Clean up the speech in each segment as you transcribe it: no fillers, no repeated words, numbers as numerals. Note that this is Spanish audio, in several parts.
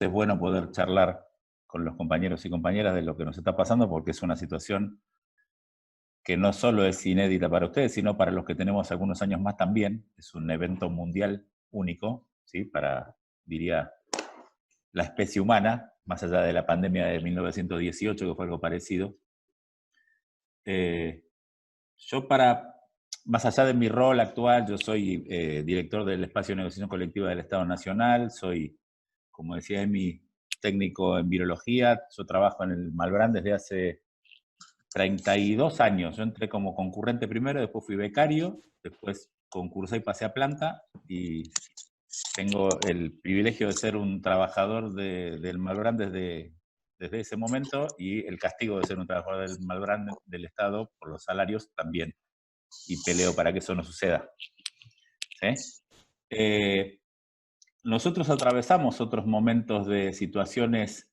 es bueno poder charlar con los compañeros y compañeras de lo que nos está pasando, porque es una situación que no solo es inédita para ustedes, sino para los que tenemos algunos años más también. Es un evento mundial único, ¿sí? Para, diría, la especie humana, más allá de la pandemia de 1918, que fue algo parecido. Yo más allá de mi rol actual, yo soy director del Espacio de Negociación Colectiva del Estado Nacional, soy, como decía Emi, técnico en virología, yo trabajo en el Malbrán desde hace 32 años. Yo entré como concurrente primero, después fui becario, después concursé y pasé a planta, y tengo el privilegio de ser un trabajador del Malbrán desde ese momento, y el castigo de ser un trabajador del Malbrán del Estado por los salarios también, y peleo para que eso no suceda. ¿Sí? Nosotros atravesamos otros momentos de situaciones,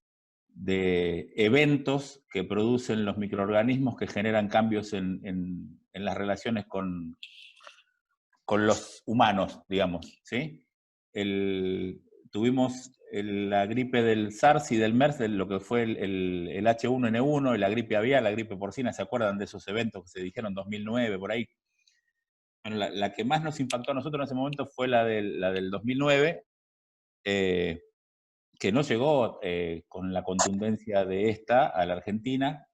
de eventos que producen los microorganismos que generan cambios en las relaciones con los humanos, digamos, ¿sí? Tuvimos la gripe del SARS y del MERS, de lo que fue el H1N1, la gripe aviar, la gripe porcina. ¿Se acuerdan de esos eventos que se dijeron en 2009, por ahí? Bueno, la que más nos impactó a nosotros en ese momento fue la del 2009, que no llegó con la contundencia de esta a la Argentina,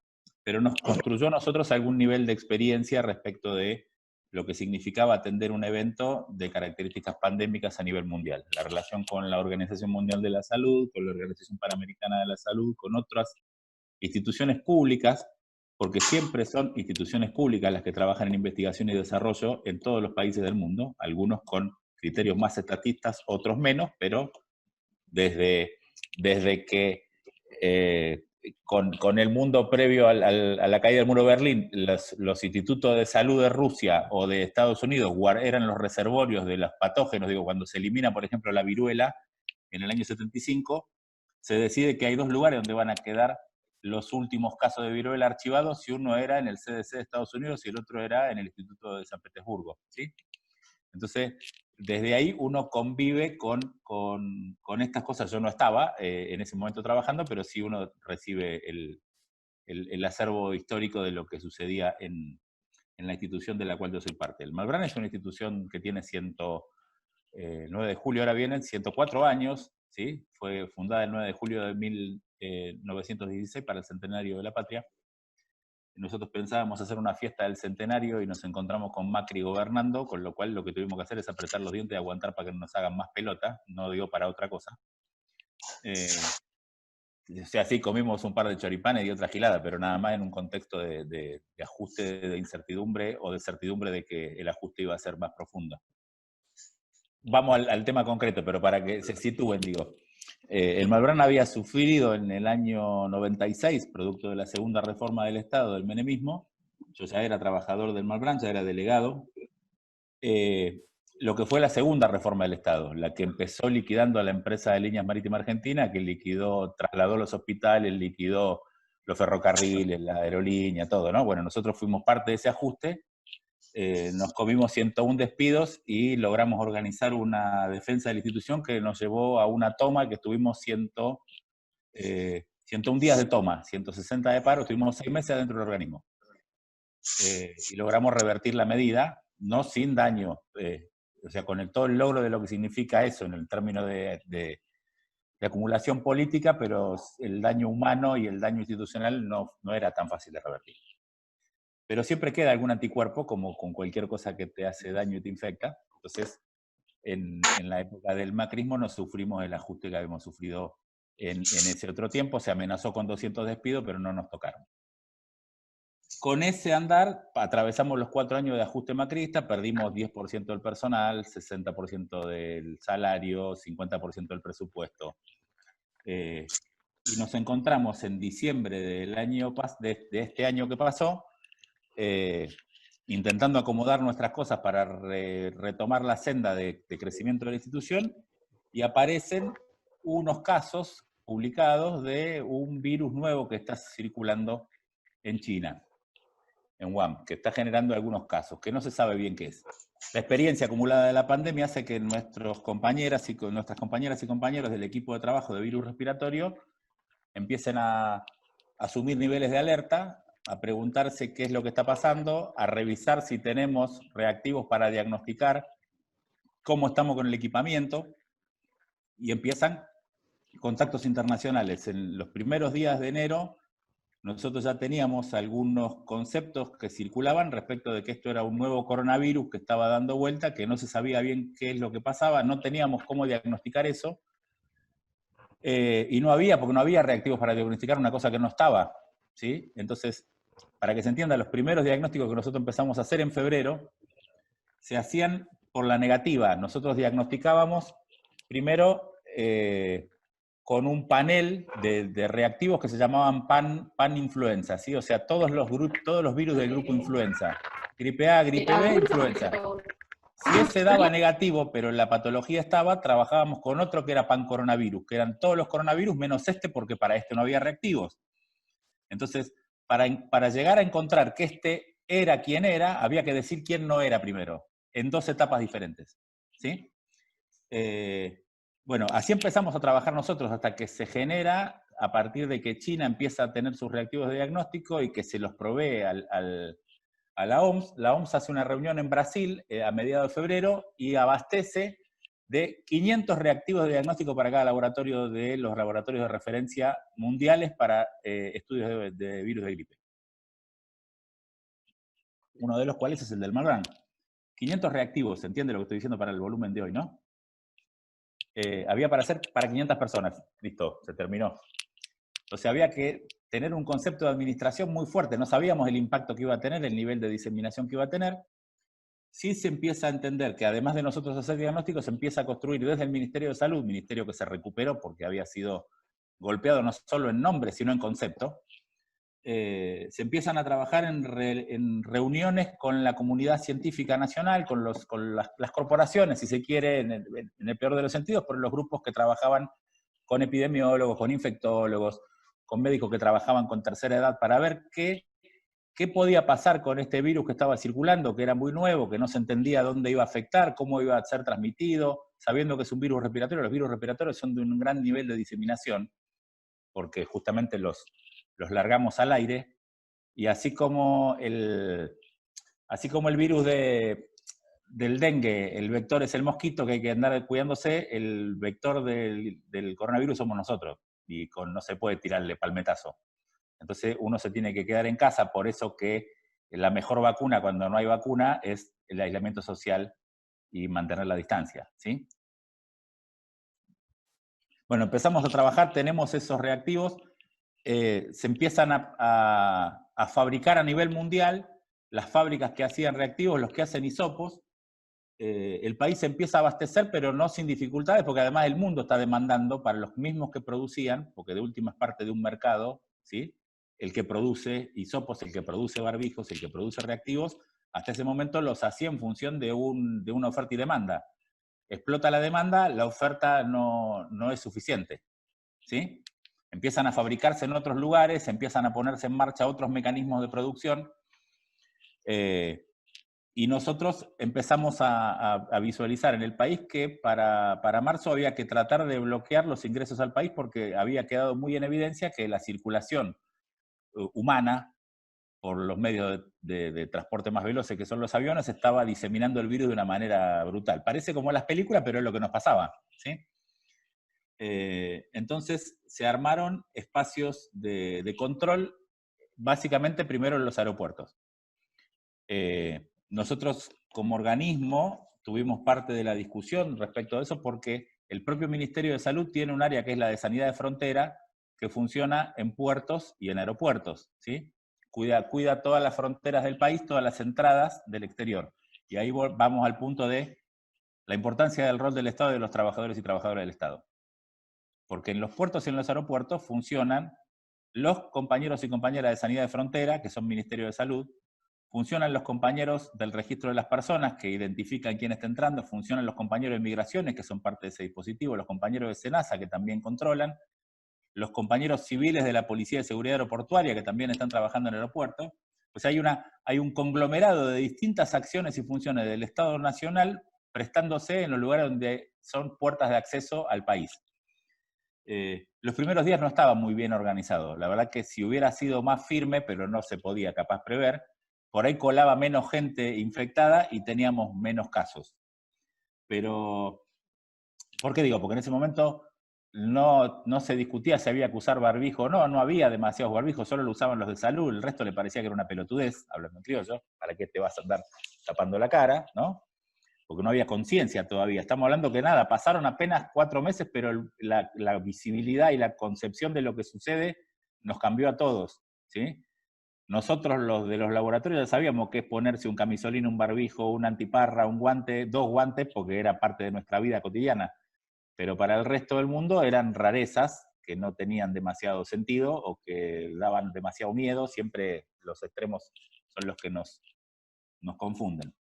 pero nos construyó a nosotros algún nivel de experiencia respecto de lo que significaba atender un evento de características pandémicas a nivel mundial. La relación con la Organización Mundial de la Salud, con la Organización Panamericana de la Salud, con otras instituciones públicas, porque siempre son instituciones públicas las que trabajan en investigación y desarrollo en todos los países del mundo, algunos con criterios más estatistas, otros menos, pero desde que con el mundo previo a la caída del muro de Berlín, los institutos de salud de Rusia o de Estados Unidos eran los reservorios de los patógenos. Digo, cuando se elimina, por ejemplo, la viruela en el año 75, se decide que hay dos lugares donde van a quedar los últimos casos de viruela archivados, y uno era en el CDC de Estados Unidos y el otro era en el Instituto de San Petersburgo, ¿sí? Entonces, desde ahí uno convive con estas cosas. Yo no estaba en ese momento trabajando, pero sí uno recibe el acervo histórico de lo que sucedía en la institución de la cual yo soy parte. El Malbrán es una institución que tiene 9 de julio, ahora vienen 104 años, ¿sí? Fue fundada el 9 de julio de 1916 para el centenario de la patria. Nosotros pensábamos hacer una fiesta del centenario y nos encontramos con Macri gobernando, con lo cual lo que tuvimos que hacer es apretar los dientes y aguantar para que no nos hagan más pelota, no digo para otra cosa. O sea, sí, comimos un par de choripanes y otra gilada, pero nada más en un contexto de ajuste de incertidumbre, o de certidumbre de que el ajuste iba a ser más profundo. Vamos al tema concreto, pero para que se sitúen, digo. El Malbrán había sufrido en el año 96, producto de la segunda reforma del Estado, del menemismo. Yo ya era trabajador del Malbrán, ya era delegado. Lo que fue la segunda reforma del Estado, la que empezó liquidando a la empresa de Líneas Marítimas Argentina, que trasladó los hospitales, liquidó los ferrocarriles, la aerolínea, todo, ¿no? Bueno, nosotros fuimos parte de ese ajuste. Nos comimos 101 despidos y logramos organizar una defensa de la institución que nos llevó a una toma que estuvimos 101 días de toma, 160 de paro, estuvimos 6 meses adentro del organismo. Y logramos revertir la medida, no sin daño, o sea, con todo el logro de lo que significa eso en el término de acumulación política, pero el daño humano y el daño institucional no era tan fácil de revertir. Pero siempre queda algún anticuerpo, como con cualquier cosa que te hace daño y te infecta. Entonces, en la época del macrismo no sufrimos el ajuste que habíamos sufrido en ese otro tiempo. Se amenazó con 200 despidos, pero no nos tocaron. Con ese andar, atravesamos los 4 años de ajuste macrista, perdimos 10% del personal, 60% del salario, 50% del presupuesto. Y nos encontramos en diciembre de este año que pasó, intentando acomodar nuestras cosas para retomar la senda de crecimiento de la institución, y aparecen unos casos publicados de un virus nuevo que está circulando en China, en Wuhan, que está generando algunos casos, que no se sabe bien qué es. la experiencia acumulada de la pandemia hace que nuestras compañeras y compañeros del equipo de trabajo de virus respiratorio empiecen a asumir niveles de alerta, a preguntarse qué es lo que está pasando, a revisar si tenemos reactivos para diagnosticar, cómo estamos con el equipamiento, y empiezan contactos internacionales. En los primeros días de enero, nosotros ya teníamos algunos conceptos que circulaban respecto de que esto era un nuevo coronavirus que estaba dando vuelta, que no se sabía bien qué es lo que pasaba, no teníamos cómo diagnosticar eso, y no había, porque no había reactivos para diagnosticar una cosa que no estaba, ¿sí? Entonces, para que se entienda, los primeros diagnósticos que nosotros empezamos a hacer en febrero se hacían por la negativa. Nosotros diagnosticábamos primero con un panel de reactivos que se llamaban pan-influenza, ¿sí? O sea, todos los virus del grupo influenza. Gripe A, gripe B, influenza. Si ese daba negativo, pero la patología estaba, trabajábamos con otro que era pancoronavirus, que eran todos los coronavirus menos este, porque para este no había reactivos. Entonces, para llegar a encontrar que este era quien era, había que decir quién no era primero, en dos etapas diferentes, ¿sí? Bueno, así empezamos a trabajar nosotros hasta que se genera, a partir de que China empieza a tener sus reactivos de diagnóstico y que se los provee a la OMS. La OMS hace una reunión en Brasil a mediados de febrero y abastece de 500 reactivos de diagnóstico para cada laboratorio de los laboratorios de referencia mundiales para estudios de virus de gripe. Uno de los cuales es el del Malbrán. 500 reactivos, ¿se entiende lo que estoy diciendo para el volumen de hoy, no? Había para hacer para 500 personas. Listo, se terminó. O sea, había que tener un concepto de administración muy fuerte. No sabíamos el impacto que iba a tener, el nivel de diseminación que iba a tener. Sí se empieza a entender que además de nosotros hacer diagnósticos, se empieza a construir desde el Ministerio de Salud, ministerio que se recuperó porque había sido golpeado no solo en nombre, sino en concepto. Se empiezan a trabajar en reuniones con la comunidad científica nacional, con las corporaciones, si se quiere, en el peor de los sentidos, pero los grupos que trabajaban con epidemiólogos, con infectólogos, con médicos que trabajaban con tercera edad, para ver qué podía pasar con este virus que estaba circulando, que era muy nuevo, que no se entendía dónde iba a afectar, cómo iba a ser transmitido, sabiendo que es un virus respiratorio. Los virus respiratorios son de un gran nivel de diseminación, porque justamente los largamos al aire, y así como el virus del dengue, el vector es el mosquito, que hay que andar cuidándose, el vector del coronavirus somos nosotros, y no se puede tirarle palmetazo. Entonces uno se tiene que quedar en casa, por eso que la mejor vacuna cuando no hay vacuna es el aislamiento social y mantener la distancia, ¿sí? Bueno, empezamos a trabajar, tenemos esos reactivos, se empiezan a fabricar a nivel mundial, las fábricas que hacían reactivos, los que hacen hisopos, el país se empieza a abastecer, pero no sin dificultades, porque además el mundo está demandando para los mismos que producían, porque de última es parte de un mercado, ¿sí? El que produce hisopos, el que produce barbijos, el que produce reactivos, hasta ese momento los hacía en función de una oferta y demanda. Explota la demanda, la oferta no es suficiente, ¿sí? Empiezan a fabricarse en otros lugares, empiezan a ponerse en marcha otros mecanismos de producción, y nosotros empezamos a visualizar en el país que para marzo había que tratar de bloquear los ingresos al país porque había quedado muy en evidencia que la circulación humana por los medios de transporte más veloces que son los aviones estaba diseminando el virus de una manera brutal. Parece como en las películas, pero es lo que nos pasaba, ¿sí? Entonces se armaron espacios de control, básicamente primero en los aeropuertos. Nosotros como organismo tuvimos parte de la discusión respecto a eso porque el propio Ministerio de Salud tiene un área que es la de Sanidad de Frontera que funciona en puertos y en aeropuertos, ¿sí? Cuida todas las fronteras del país, todas las entradas del exterior. Y ahí vamos al punto de la importancia del rol del Estado y de los trabajadores y trabajadoras del Estado. Porque en los puertos y en los aeropuertos funcionan los compañeros y compañeras de Sanidad de Frontera, que son Ministerio de Salud, funcionan los compañeros del registro de las personas que identifican quién está entrando, funcionan los compañeros de migraciones que son parte de ese dispositivo, los compañeros de SENASA que también controlan, los compañeros civiles de la Policía de Seguridad Aeroportuaria que también están trabajando en el aeropuerto, Pues hay un conglomerado de distintas acciones y funciones del Estado Nacional prestándose en los lugares donde son puertas de acceso al país. Los primeros días no estaba muy bien organizado. La verdad que si hubiera sido más firme, pero no se podía capaz prever, por ahí colaba menos gente infectada y teníamos menos casos. Pero, ¿por qué digo? Porque en ese momento no se discutía si había que usar barbijo o no, no había demasiados barbijos, solo lo usaban los de salud, el resto le parecía que era una pelotudez, hablando en criollo, ¿para qué te vas a andar tapando la cara, no? Porque no había conciencia todavía. Estamos hablando que nada, pasaron apenas 4 meses, pero la visibilidad y la concepción de lo que sucede nos cambió a todos, ¿sí? Nosotros los de los laboratorios ya sabíamos qué es ponerse un camisolín, un barbijo, una antiparra, un guante, 2 guantes, porque era parte de nuestra vida cotidiana. Pero para el resto del mundo eran rarezas que no tenían demasiado sentido o que daban demasiado miedo. Siempre los extremos son los que nos confunden.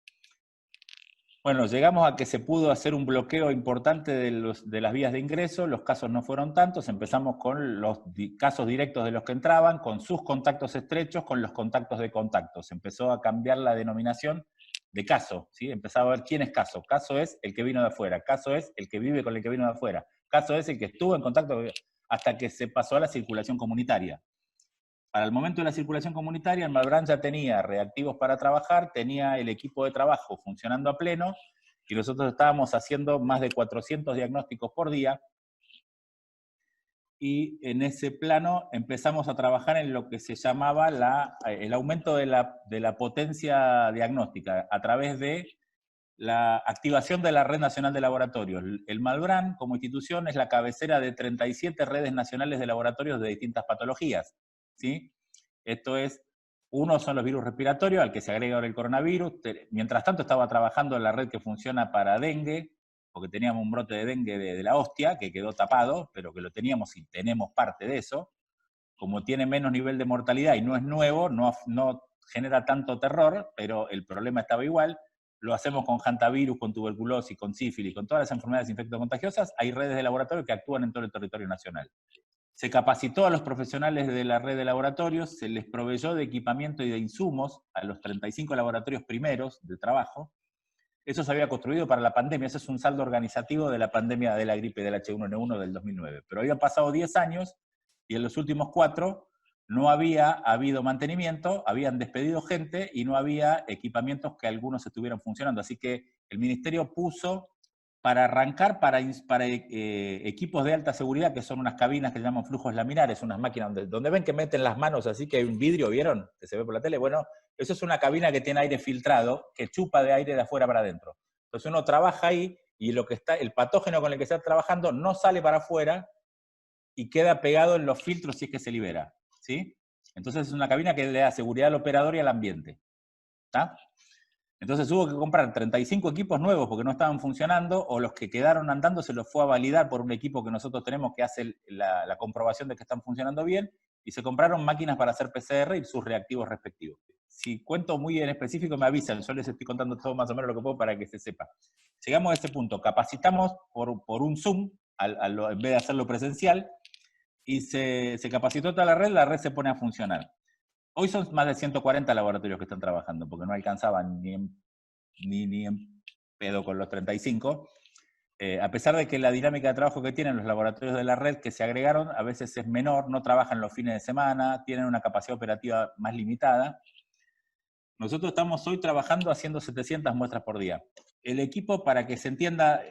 Bueno, llegamos a que se pudo hacer un bloqueo importante de las vías de ingreso, los casos no fueron tantos, empezamos con los casos directos de los que entraban, con sus contactos estrechos, con los contactos de contactos. Empezó a cambiar la denominación de caso, ¿sí? Empezaba a ver quién es caso. Caso es el que vino de afuera, caso es el que vive con el que vino de afuera, caso es el que estuvo en contacto, hasta que se pasó a la circulación comunitaria. Para el momento de la circulación comunitaria, el Malbrán ya tenía reactivos para trabajar, tenía el equipo de trabajo funcionando a pleno, y nosotros estábamos haciendo más de 400 diagnósticos por día, y en ese plano empezamos a trabajar en lo que se llamaba el aumento de la potencia diagnóstica a través de la activación de la Red Nacional de Laboratorios. El Malbrán, como institución, es la cabecera de 37 redes nacionales de laboratorios de distintas patologías, ¿sí? Esto es, uno son los virus respiratorios, al que se agrega ahora el coronavirus. Mientras tanto estaba trabajando en la red que funciona para dengue, porque teníamos un brote de dengue de la hostia, que quedó tapado, pero que lo teníamos y tenemos parte de eso. Como tiene menos nivel de mortalidad y no es nuevo, no genera tanto terror, pero el problema estaba igual. Lo hacemos con hantavirus, con tuberculosis, con sífilis, con todas las enfermedades infectocontagiosas. Hay redes de laboratorio que actúan en todo el territorio nacional. Se capacitó a los profesionales de la red de laboratorios, se les proveyó de equipamiento y de insumos a los 35 laboratorios primeros de trabajo. Eso se había construido para la pandemia, ese es un saldo organizativo de la pandemia de la gripe del H1N1 del 2009. Pero habían pasado 10 años y en los últimos 4 no había habido mantenimiento, habían despedido gente y no había equipamientos que algunos estuvieran funcionando. Así que el ministerio puso para arrancar para equipos de alta seguridad, que son unas cabinas que se llaman flujos laminares, unas máquinas donde ven que meten las manos así que hay un vidrio, ¿vieron? Que se ve por la tele. Bueno, eso es una cabina que tiene aire filtrado, que chupa de aire de afuera para adentro. Entonces uno trabaja ahí y el patógeno con el que está trabajando no sale para afuera y queda pegado en los filtros si es que se libera, ¿sí? Entonces es una cabina que le da seguridad al operador y al ambiente, ¿está? Entonces hubo que comprar 35 equipos nuevos porque no estaban funcionando, o los que quedaron andando se los fue a validar por un equipo que nosotros tenemos que hace la comprobación de que están funcionando bien, y se compraron máquinas para hacer PCR y sus reactivos respectivos. Si cuento muy en específico me avisan, yo les estoy contando todo más o menos lo que puedo para que se sepa. Llegamos a ese punto, capacitamos por un Zoom, en vez de hacerlo presencial, y se capacitó toda la red se pone a funcionar. Hoy son más de 140 laboratorios que están trabajando, porque no alcanzaban ni en pedo con los 35. A pesar de que la dinámica de trabajo que tienen los laboratorios de la red que se agregaron a veces es menor, no trabajan los fines de semana, tienen una capacidad operativa más limitada. Nosotros estamos hoy trabajando haciendo 700 muestras por día. El equipo, para que se entienda,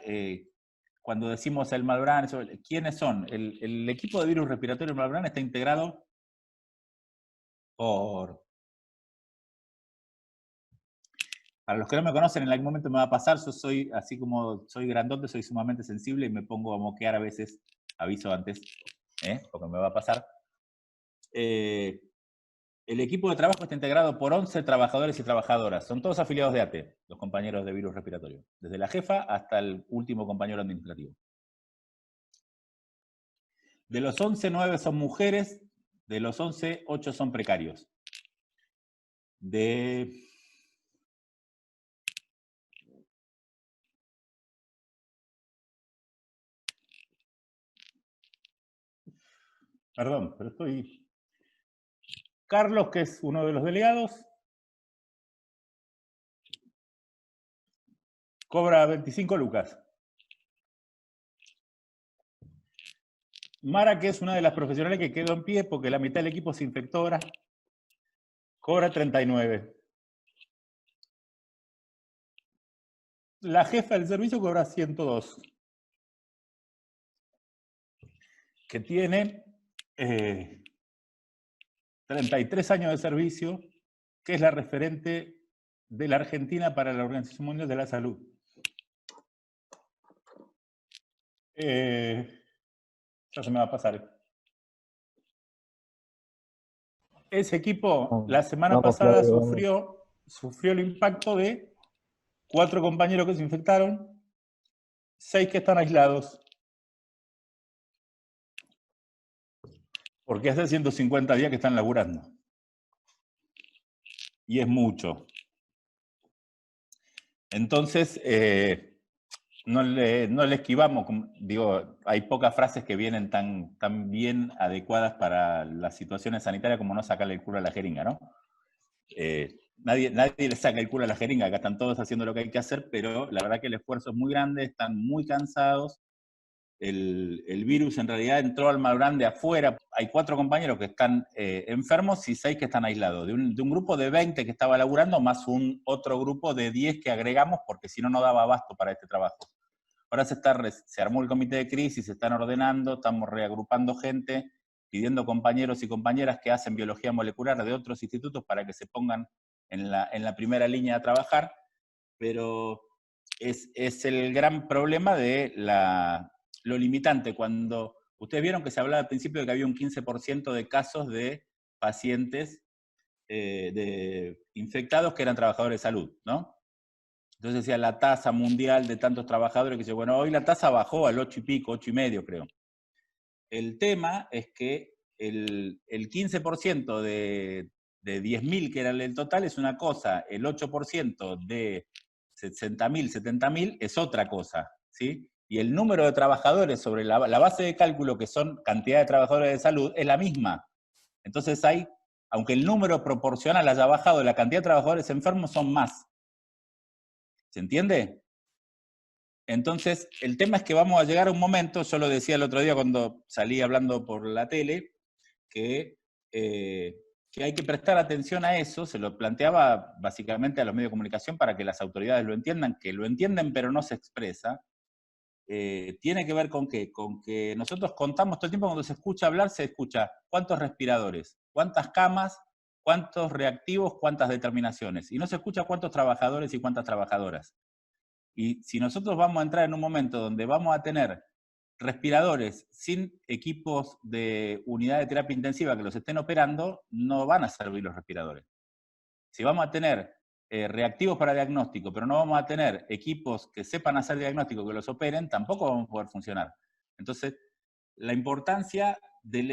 cuando decimos el Malbrán, ¿quiénes son? El equipo de virus respiratorio Malbrán está integrado por... Para los que no me conocen, en algún momento me va a pasar, yo soy, así como soy grandote, soy sumamente sensible y me pongo a moquear a veces, aviso antes, porque me va a pasar. El equipo de trabajo está integrado por 11 trabajadores y trabajadoras, son todos afiliados de ATE, los compañeros de virus respiratorio, desde la jefa hasta el último compañero administrativo. De los 11, 9 son mujeres, de los 11, 8 son precarios. Perdón, pero estoy... Carlos, que es uno de los delegados, cobra 25 lucas. Mara, que es una de las profesionales que quedó en pie porque la mitad del equipo se infectó ahora, cobra 39. La jefa del servicio cobra 102. Que tiene 33 años de servicio, que es la referente de la Argentina para la Organización Mundial de la Salud. Ya se me va a pasar. Ese equipo la semana pasada sufrió el impacto de 4 compañeros que se infectaron, 6 que están aislados. Porque hace 150 días que están laburando. Y es mucho. Entonces, no le esquivamos. Digo, hay pocas frases que vienen tan bien adecuadas para las situaciones sanitarias como no sacarle el culo a la jeringa, ¿no? Nadie le saca el culo a la jeringa, acá están todos haciendo lo que hay que hacer, pero la verdad que el esfuerzo es muy grande, están muy cansados. El virus en realidad entró al Malbrán de afuera. Hay 4 compañeros que están enfermos y 6 que están aislados. De un grupo de 20 que estaba laburando, más otro grupo de 10 que agregamos, porque si no, no daba abasto para este trabajo. Ahora se armó el comité de crisis, se están ordenando, estamos reagrupando gente, pidiendo compañeros y compañeras que hacen biología molecular de otros institutos para que se pongan en la primera línea a trabajar, pero es el gran problema de lo limitante. Cuando ustedes vieron que se hablaba al principio de que había un 15% de casos de pacientes infectados que eran trabajadores de salud, ¿no? Entonces decía la tasa mundial de tantos trabajadores, que dice, bueno, hoy la tasa bajó al 8 y pico, 8 y medio creo. El tema es que el 15% de 10.000 que era el total es una cosa, el 8% de 60.000, 70.000 es otra cosa, ¿sí? Y el número de trabajadores sobre la base de cálculo, que son cantidad de trabajadores de salud, es la misma. Entonces aunque el número proporcional haya bajado, la cantidad de trabajadores enfermos son más. ¿Se entiende? Entonces, el tema es que vamos a llegar a un momento, yo lo decía el otro día cuando salí hablando por la tele, que hay que prestar atención a eso, se lo planteaba básicamente a los medios de comunicación para que las autoridades lo entiendan, que lo entienden pero no se expresa. Tiene que ver con qué, con que nosotros contamos todo el tiempo, cuando se escucha hablar, se escucha cuántos respiradores, cuántas camas, cuántos reactivos, cuántas determinaciones, y no se escucha cuántos trabajadores y cuántas trabajadoras. Y si nosotros vamos a entrar en un momento donde vamos a tener respiradores sin equipos de unidad de terapia intensiva que los estén operando, no van a servir los respiradores. Si vamos a tener reactivos para diagnóstico, pero no vamos a tener equipos que sepan hacer diagnóstico, que los operen, tampoco vamos a poder funcionar. Entonces, la importancia del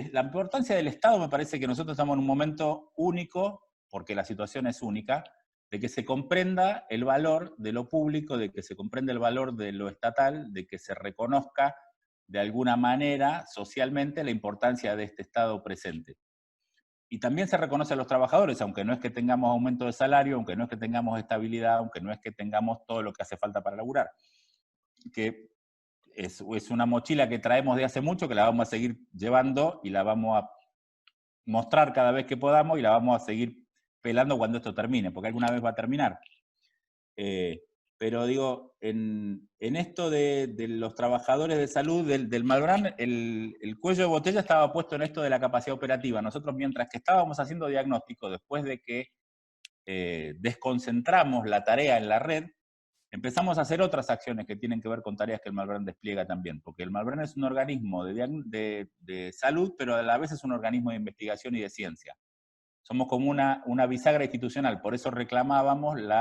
Estado, me parece que nosotros estamos en un momento único, porque la situación es única, de que se comprenda el valor de lo público, de que se comprenda el valor de lo estatal, de que se reconozca de alguna manera socialmente la importancia de este Estado presente. Y también se reconoce a los trabajadores, aunque no es que tengamos aumento de salario, aunque no es que tengamos estabilidad, aunque no es que tengamos todo lo que hace falta para laburar. Que es una mochila que traemos de hace mucho, que la vamos a seguir llevando y la vamos a mostrar cada vez que podamos y la vamos a seguir pelando cuando esto termine, porque alguna vez va a terminar. Pero digo, en esto de los trabajadores de salud del Malbrán, el cuello de botella estaba puesto en esto de la capacidad operativa. Nosotros, mientras que estábamos haciendo diagnóstico, después de que desconcentramos la tarea en la red, empezamos a hacer otras acciones que tienen que ver con tareas que el Malbrán despliega también, porque el Malbrán es un organismo de salud, pero a la vez es un organismo de investigación y de ciencia. Somos como una bisagra institucional, por eso reclamábamos el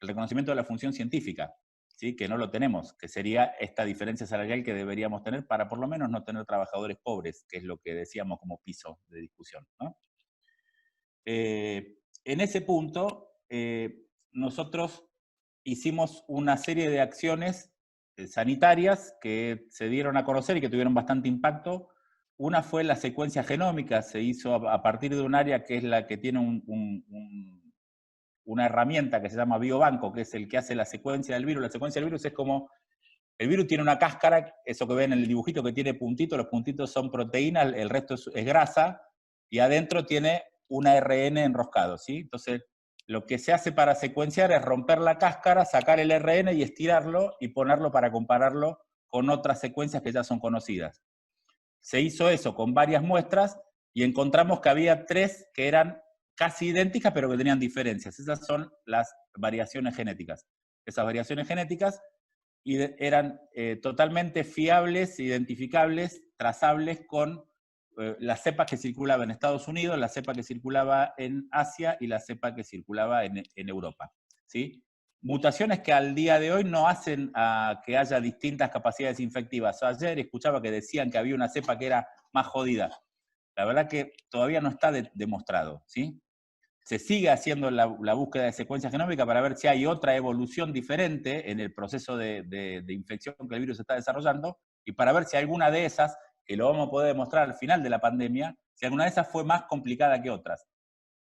reconocimiento de la función científica, ¿sí? Que no lo tenemos, que sería esta diferencia salarial que deberíamos tener para por lo menos no tener trabajadores pobres, que es lo que decíamos como piso de discusión, ¿no? En ese punto, nosotros hicimos una serie de acciones sanitarias que se dieron a conocer y que tuvieron bastante impacto. Una fue la secuencia genómica, se hizo a partir de un área que es la que tiene una herramienta que se llama biobanco, que es el que hace la secuencia del virus. La secuencia del virus es como, el virus tiene una cáscara, eso que ven en el dibujito que tiene puntitos, los puntitos son proteínas, el resto es grasa, y adentro tiene un ARN enroscado, ¿sí? Entonces, lo que se hace para secuenciar es romper la cáscara, sacar el ARN y estirarlo y ponerlo para compararlo con otras secuencias que ya son conocidas. Se hizo eso con varias muestras y encontramos que había 3 que eran casi idénticas, pero que tenían diferencias. Esas son las variaciones genéticas. Esas variaciones genéticas eran totalmente fiables, identificables, trazables con la cepa que circulaba en Estados Unidos, la cepa que circulaba en Asia y la cepa que circulaba en Europa, ¿sí? Mutaciones que al día de hoy no hacen a que haya distintas capacidades infectivas. Ayer escuchaba que decían que había una cepa que era más jodida. La verdad que todavía no está demostrado, ¿sí? Se sigue haciendo la búsqueda de secuencia genómica para ver si hay otra evolución diferente en el proceso de infección que el virus está desarrollando, y para ver si alguna de esas, que lo vamos a poder demostrar al final de la pandemia, si alguna de esas fue más complicada que otras.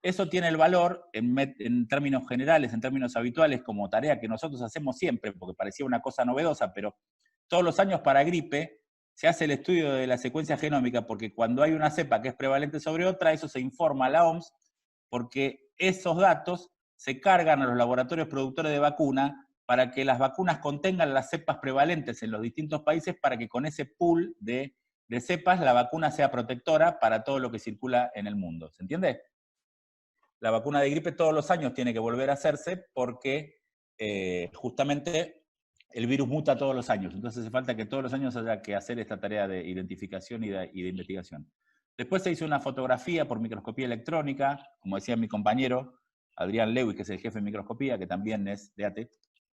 Eso tiene el valor, en términos generales, en términos habituales, como tarea que nosotros hacemos siempre, porque parecía una cosa novedosa, pero todos los años para gripe se hace el estudio de la secuencia genómica, porque cuando hay una cepa que es prevalente sobre otra, eso se informa a la OMS, porque esos datos se cargan a los laboratorios productores de vacuna para que las vacunas contengan las cepas prevalentes en los distintos países, para que con ese pool de cepas la vacuna sea protectora para todo lo que circula en el mundo. ¿Se entiende? La vacuna de gripe todos los años tiene que volver a hacerse porque justamente el virus muta todos los años. Entonces hace falta que todos los años haya que hacer esta tarea de identificación y de investigación. Después se hizo una fotografía por microscopía electrónica, como decía mi compañero Adrián Lewis, que es el jefe de microscopía, que también es de ATE.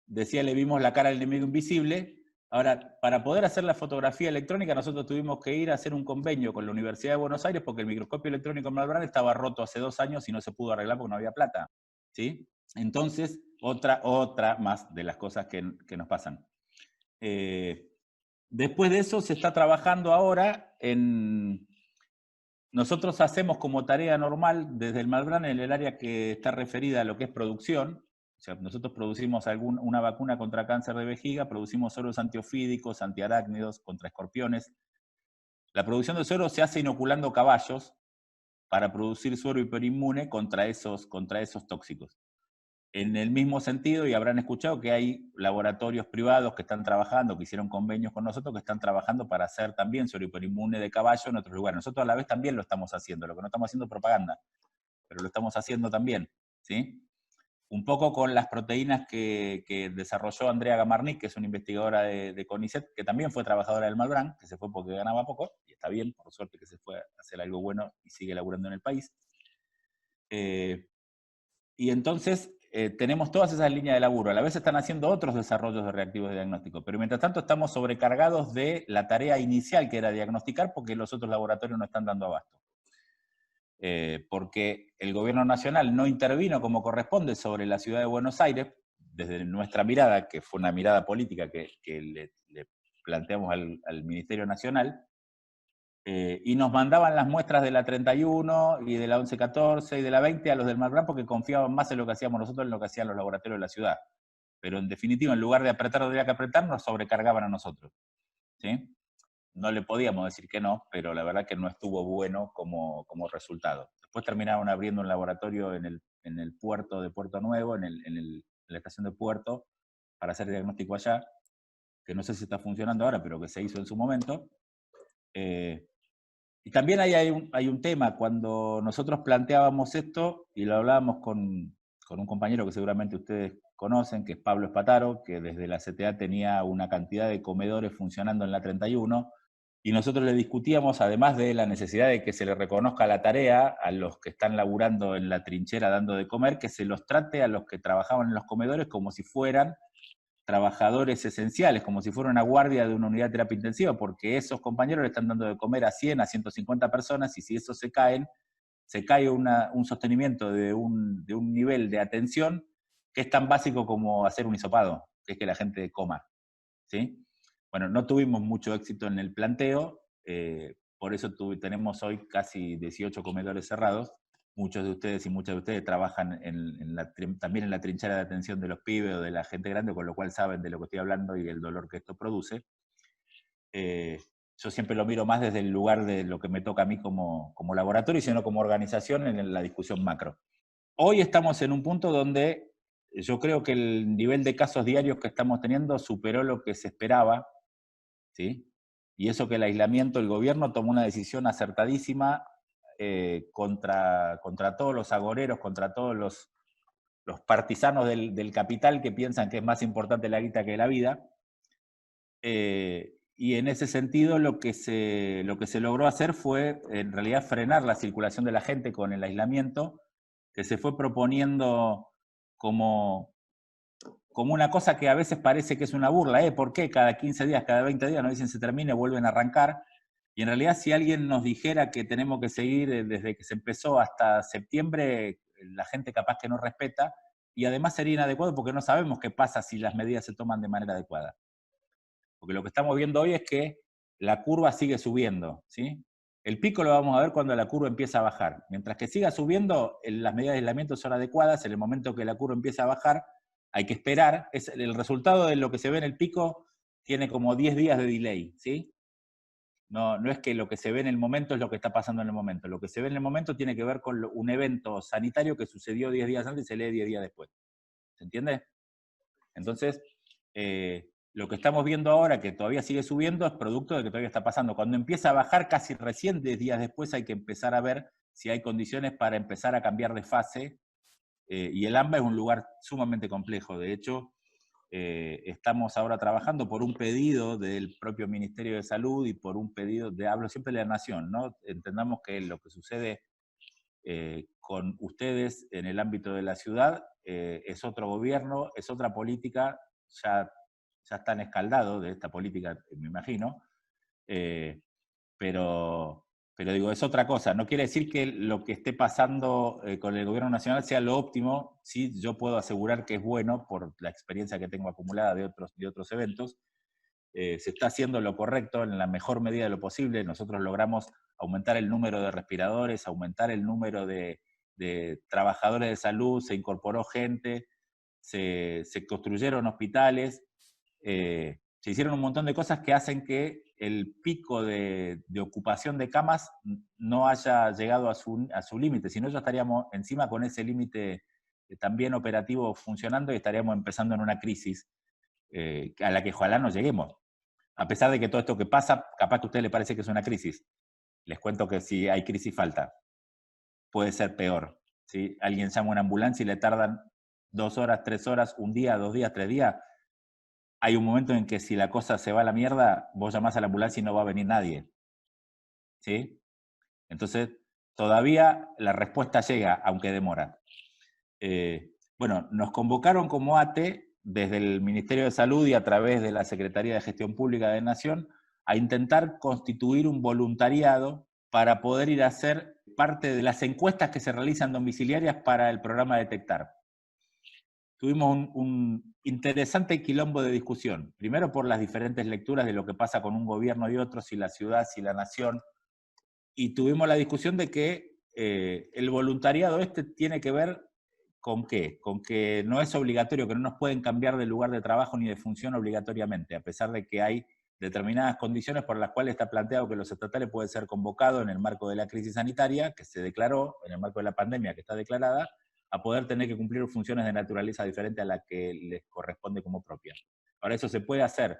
Decía, le vimos la cara del enemigo invisible. Ahora, para poder hacer la fotografía electrónica, nosotros tuvimos que ir a hacer un convenio con la Universidad de Buenos Aires, porque el microscopio electrónico en Malbrán estaba roto hace 2 años y no se pudo arreglar porque no había plata, ¿sí? Entonces, otra más de las cosas que nos pasan. Después de eso se está trabajando ahora en... Nosotros hacemos como tarea normal desde el Malbrán, en el área que está referida a lo que es producción. O sea, nosotros producimos una vacuna contra cáncer de vejiga, producimos sueros antiofídicos, antiarácnidos, contra escorpiones. La producción de suero se hace inoculando caballos para producir suero hiperinmune contra esos tóxicos. En el mismo sentido, y habrán escuchado que hay laboratorios privados que están trabajando, que hicieron convenios con nosotros, que están trabajando para hacer también suero hiperinmune de caballo en otros lugares. Nosotros a la vez también lo estamos haciendo, lo que no estamos haciendo es propaganda, pero lo estamos haciendo también, ¿sí? Un poco con las proteínas que desarrolló Andrea Gamarnik, que es una investigadora de CONICET, que también fue trabajadora del Malbrán, que se fue porque ganaba poco, y está bien, por suerte que se fue a hacer algo bueno y sigue laburando en el país. Y entonces tenemos todas esas líneas de laburo. A la vez están haciendo otros desarrollos de reactivos de diagnóstico, pero mientras tanto estamos sobrecargados de la tarea inicial, que era diagnosticar, porque los otros laboratorios no están dando abasto. Porque el gobierno nacional no intervino como corresponde sobre la ciudad de Buenos Aires, desde nuestra mirada, que fue una mirada política que le planteamos al Ministerio Nacional, y nos mandaban las muestras de la 31 y de la 1114 y de la 20 a los del Malbrán, porque confiaban más en lo que hacíamos nosotros en lo que hacían los laboratorios de la ciudad. Pero en definitiva, en lugar de apretar donde había que apretar, nos sobrecargaban a nosotros, ¿sí? No le podíamos decir que no, pero la verdad que no estuvo bueno como resultado. Después terminaron abriendo un laboratorio en el puerto de Puerto Nuevo, en la estación de Puerto, para hacer diagnóstico allá, que no sé si está funcionando ahora, pero que se hizo en su momento. Y también hay un tema, cuando nosotros planteábamos esto, y lo hablábamos con un compañero que seguramente ustedes conocen, que es Pablo Espataro, que desde la CTA tenía una cantidad de comedores funcionando en la 31, y nosotros le discutíamos, además de la necesidad de que se le reconozca la tarea a los que están laburando en la trinchera dando de comer, que se los trate a los que trabajaban en los comedores como si fueran trabajadores esenciales, como si fuera una guardia de una unidad de terapia intensiva, porque esos compañeros le están dando de comer a 100, a 150 personas, y si esos se caen, se cae un sostenimiento de un nivel de atención que es tan básico como hacer un hisopado, que es que la gente coma, ¿sí? Bueno, no tuvimos mucho éxito en el planteo, por eso tenemos hoy casi 18 comedores cerrados, muchos de ustedes y muchas de ustedes trabajan también en la trinchera de atención de los pibes o de la gente grande, con lo cual saben de lo que estoy hablando y el dolor que esto produce. Yo siempre lo miro más desde el lugar de lo que me toca a mí como laboratorio, sino como organización en la discusión macro. Hoy estamos en un punto donde yo creo que el nivel de casos diarios que estamos teniendo superó lo que se esperaba, ¿sí? Y eso que el aislamiento, el gobierno tomó una decisión acertadísima contra todos los agoreros, contra todos los partisanos del capital que piensan que es más importante la guita que la vida. Y en ese sentido lo que se logró hacer fue en realidad frenar la circulación de la gente con el aislamiento, que se fue proponiendo como una cosa que a veces parece que es una burla, ¿Por qué cada 15 días, cada 20 días nos dicen se termine, vuelven a arrancar? Y en realidad si alguien nos dijera que tenemos que seguir desde que se empezó hasta septiembre, la gente capaz que no respeta, y además sería inadecuado porque no sabemos qué pasa si las medidas se toman de manera adecuada. Porque lo que estamos viendo hoy es que la curva sigue subiendo, ¿sí? El pico lo vamos a ver cuando la curva empieza a bajar. Mientras que siga subiendo, las medidas de aislamiento son adecuadas, en el momento que la curva empieza a bajar, hay que esperar. El resultado de lo que se ve en el pico tiene como 10 días de delay, ¿sí? No es que lo que se ve en el momento es lo que está pasando en el momento. Lo que se ve en el momento tiene que ver con un evento sanitario que sucedió 10 días antes y se lee 10 días después. ¿Se entiende? Entonces, lo que estamos viendo ahora, que todavía sigue subiendo, es producto de que todavía está pasando. Cuando empieza a bajar, casi recién 10 días después, hay que empezar a ver si hay condiciones para empezar a cambiar de fase. Y el AMBA es un lugar sumamente complejo. De hecho, estamos ahora trabajando por un pedido del propio Ministerio de Salud y por un pedido hablo siempre de la Nación, ¿no? Entendamos que lo que sucede con ustedes en el ámbito de la ciudad es otro gobierno, es otra política, ya están escaldados de esta política, me imagino, pero digo, es otra cosa. No quiere decir que lo que esté pasando con el gobierno nacional sea lo óptimo. Sí, yo puedo asegurar que es bueno por la experiencia que tengo acumulada de otros eventos. Se está haciendo lo correcto en la mejor medida de lo posible. Nosotros logramos aumentar el número de respiradores, aumentar el número de trabajadores de salud, se incorporó gente, se construyeron hospitales, se hicieron un montón de cosas que hacen que el pico de ocupación de camas no haya llegado a su límite, si no ya estaríamos encima con ese límite también operativo funcionando y estaríamos empezando en una crisis a la que ojalá no lleguemos. A pesar de que todo esto que pasa, capaz que a usted le parece que es una crisis. Les cuento que si hay crisis falta, puede ser peor. ¿Sí? Alguien llama a una ambulancia y le tardan 2 horas, 3 horas, un día, 2 días, 3 días. Hay un momento en que si la cosa se va a la mierda, vos llamás a la ambulancia y no va a venir nadie. ¿Sí? Entonces, todavía la respuesta llega, aunque demora. Bueno, nos convocaron como ATE desde el Ministerio de Salud y a través de la Secretaría de Gestión Pública de Nación a intentar constituir un voluntariado para poder ir a hacer parte de las encuestas que se realizan domiciliarias para el programa Detectar. Tuvimos un interesante quilombo de discusión, primero por las diferentes lecturas de lo que pasa con un gobierno y otro, si la ciudad, si la nación, y tuvimos la discusión de que el voluntariado tiene que ver ¿con qué? Con que no es obligatorio, que no nos pueden cambiar de lugar de trabajo ni de función obligatoriamente, a pesar de que hay determinadas condiciones por las cuales está planteado que los estatales pueden ser convocados en el marco de la crisis sanitaria, que se declaró, en el marco de la pandemia que está declarada, a poder tener que cumplir funciones de naturaleza diferente a la que les corresponde como propia. Ahora, eso se puede hacer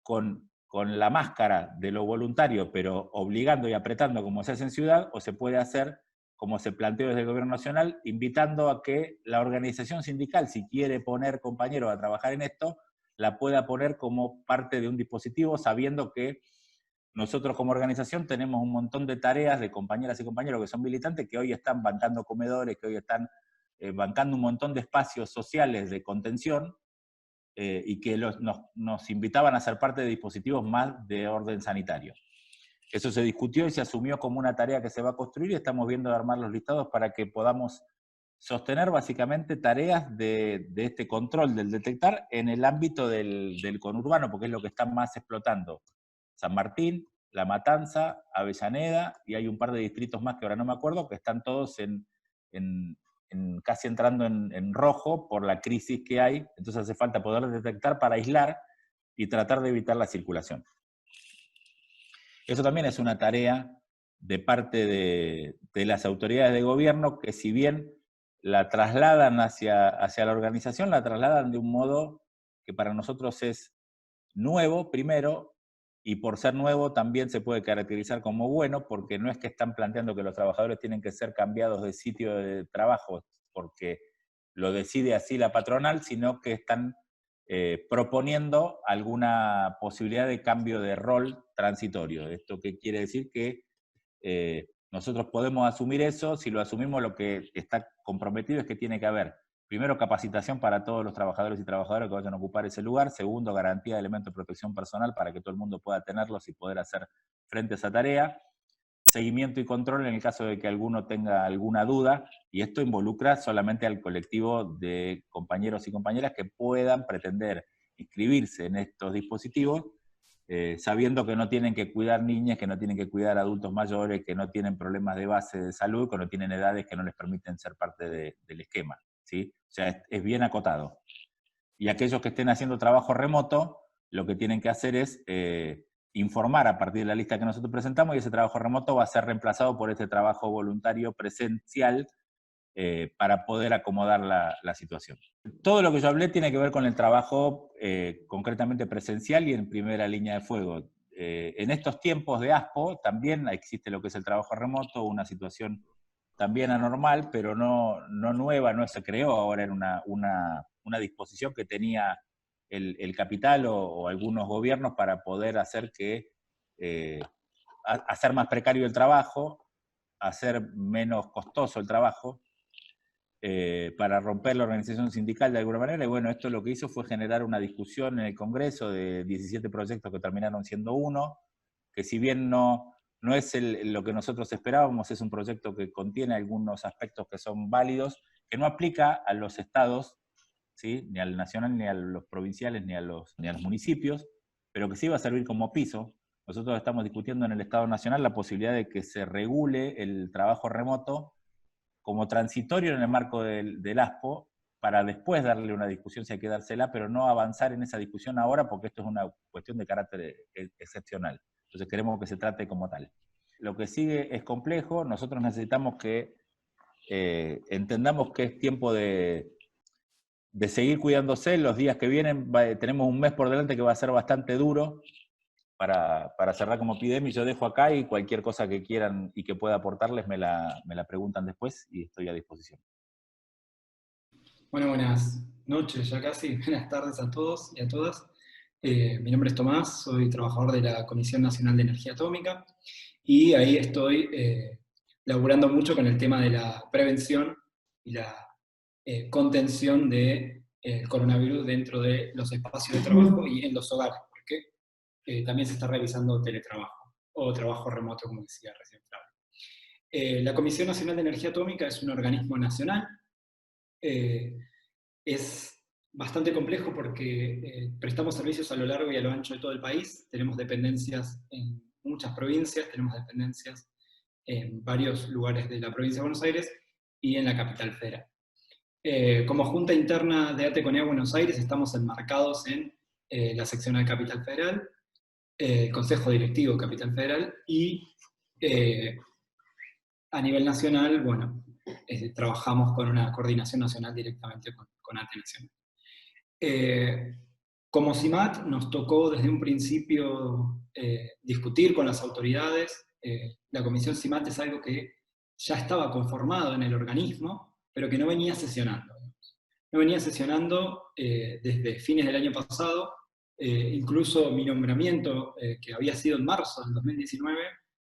con la máscara de lo voluntario, pero obligando y apretando como se hace en ciudad, o se puede hacer como se planteó desde el gobierno nacional, invitando a que la organización sindical, si quiere poner compañeros a trabajar en esto, la pueda poner como parte de un dispositivo, sabiendo que nosotros como organización tenemos un montón de tareas de compañeras y compañeros que son militantes, que hoy están bancando comedores, que hoy están bancando un montón de espacios sociales de contención, y que nos invitaban a ser parte de dispositivos más de orden sanitario. Eso se discutió y se asumió como una tarea que se va a construir y estamos viendo de armar los listados para que podamos sostener básicamente tareas de este control del detectar en el ámbito del conurbano, porque es lo que están más explotando. San Martín, La Matanza, Avellaneda, y hay un par de distritos más que ahora no me acuerdo, que están todos casi entrando en rojo por la crisis que hay. Entonces hace falta poder detectar para aislar y tratar de evitar la circulación. Eso también es una tarea de parte de las autoridades de gobierno, que si bien la trasladan hacia la organización, la trasladan de un modo que para nosotros es nuevo, primero, y por ser nuevo también se puede caracterizar como bueno, porque no es que están planteando que los trabajadores tienen que ser cambiados de sitio de trabajo porque lo decide así la patronal, sino que están proponiendo alguna posibilidad de cambio de rol transitorio. ¿Esto qué quiere decir? Que nosotros podemos asumir eso. Si lo asumimos, lo que está comprometido es que tiene que haber, primero, capacitación para todos los trabajadores y trabajadoras que vayan a ocupar ese lugar. Segundo, garantía de elementos de protección personal para que todo el mundo pueda tenerlos y poder hacer frente a esa tarea. Seguimiento y control en el caso de que alguno tenga alguna duda, y esto involucra solamente al colectivo de compañeros y compañeras que puedan pretender inscribirse en estos dispositivos, sabiendo que no tienen que cuidar niñas, que no tienen que cuidar adultos mayores, que no tienen problemas de base de salud, que no tienen edades que no les permiten ser parte del esquema, ¿sí? O sea, es bien acotado. Y aquellos que estén haciendo trabajo remoto, lo que tienen que hacer es informar a partir de la lista que nosotros presentamos, y ese trabajo remoto va a ser reemplazado por este trabajo voluntario presencial para poder acomodar la situación. Todo lo que yo hablé tiene que ver con el trabajo concretamente presencial y en primera línea de fuego. En estos tiempos de ASPO también existe lo que es el trabajo remoto, una situación también anormal, pero no nueva, no se creó ahora en una disposición que tenía el capital o algunos gobiernos para poder hacer hacer más precario el trabajo, hacer menos costoso el trabajo, para romper la organización sindical de alguna manera. Y bueno, esto lo que hizo fue generar una discusión en el Congreso de 17 proyectos que terminaron siendo uno, que si bien no es lo que nosotros esperábamos, es un proyecto que contiene algunos aspectos que son válidos, que no aplica a los estados, ¿sí? Ni al nacional, ni a los provinciales, ni a los municipios, pero que sí va a servir como piso. Nosotros estamos discutiendo en el Estado Nacional la posibilidad de que se regule el trabajo remoto como transitorio en el marco del ASPO, para después darle una discusión si hay que dársela, pero no avanzar en esa discusión ahora, porque esto es una cuestión de carácter excepcional. Entonces queremos que se trate como tal. Lo que sigue es complejo. Nosotros necesitamos que entendamos que es tiempo de seguir cuidándose. Los días que vienen tenemos un mes por delante que va a ser bastante duro para cerrar como epidemia. Yo dejo acá, y cualquier cosa que quieran y que pueda aportarles me la preguntan después y estoy a disposición. Bueno, buenas noches ya casi, buenas tardes a todos y a todas. Mi nombre es Tomás, soy trabajador de la Comisión Nacional de Energía Atómica, y ahí estoy laburando mucho con el tema de la prevención y la contención del coronavirus dentro de los espacios de trabajo y en los hogares, porque también se está realizando teletrabajo o trabajo remoto, como decía recién Flavio. La Comisión Nacional de Energía Atómica es un organismo nacional. Es bastante complejo porque prestamos servicios a lo largo y a lo ancho de todo el país. Tenemos dependencias en muchas provincias, tenemos dependencias en varios lugares de la provincia de Buenos Aires y en la capital federal. Como Junta Interna de ATECONEA Buenos Aires estamos enmarcados en la seccional Capital Federal, Consejo Directivo Capital Federal, y a nivel nacional, bueno, trabajamos con una coordinación nacional directamente con ATE Nacional. Como CIMAT nos tocó desde un principio discutir con las autoridades. La comisión CIMAT es algo que ya estaba conformado en el organismo, pero que no venía sesionando. No venía sesionando desde fines del año pasado. Incluso mi nombramiento, que había sido en marzo del 2019,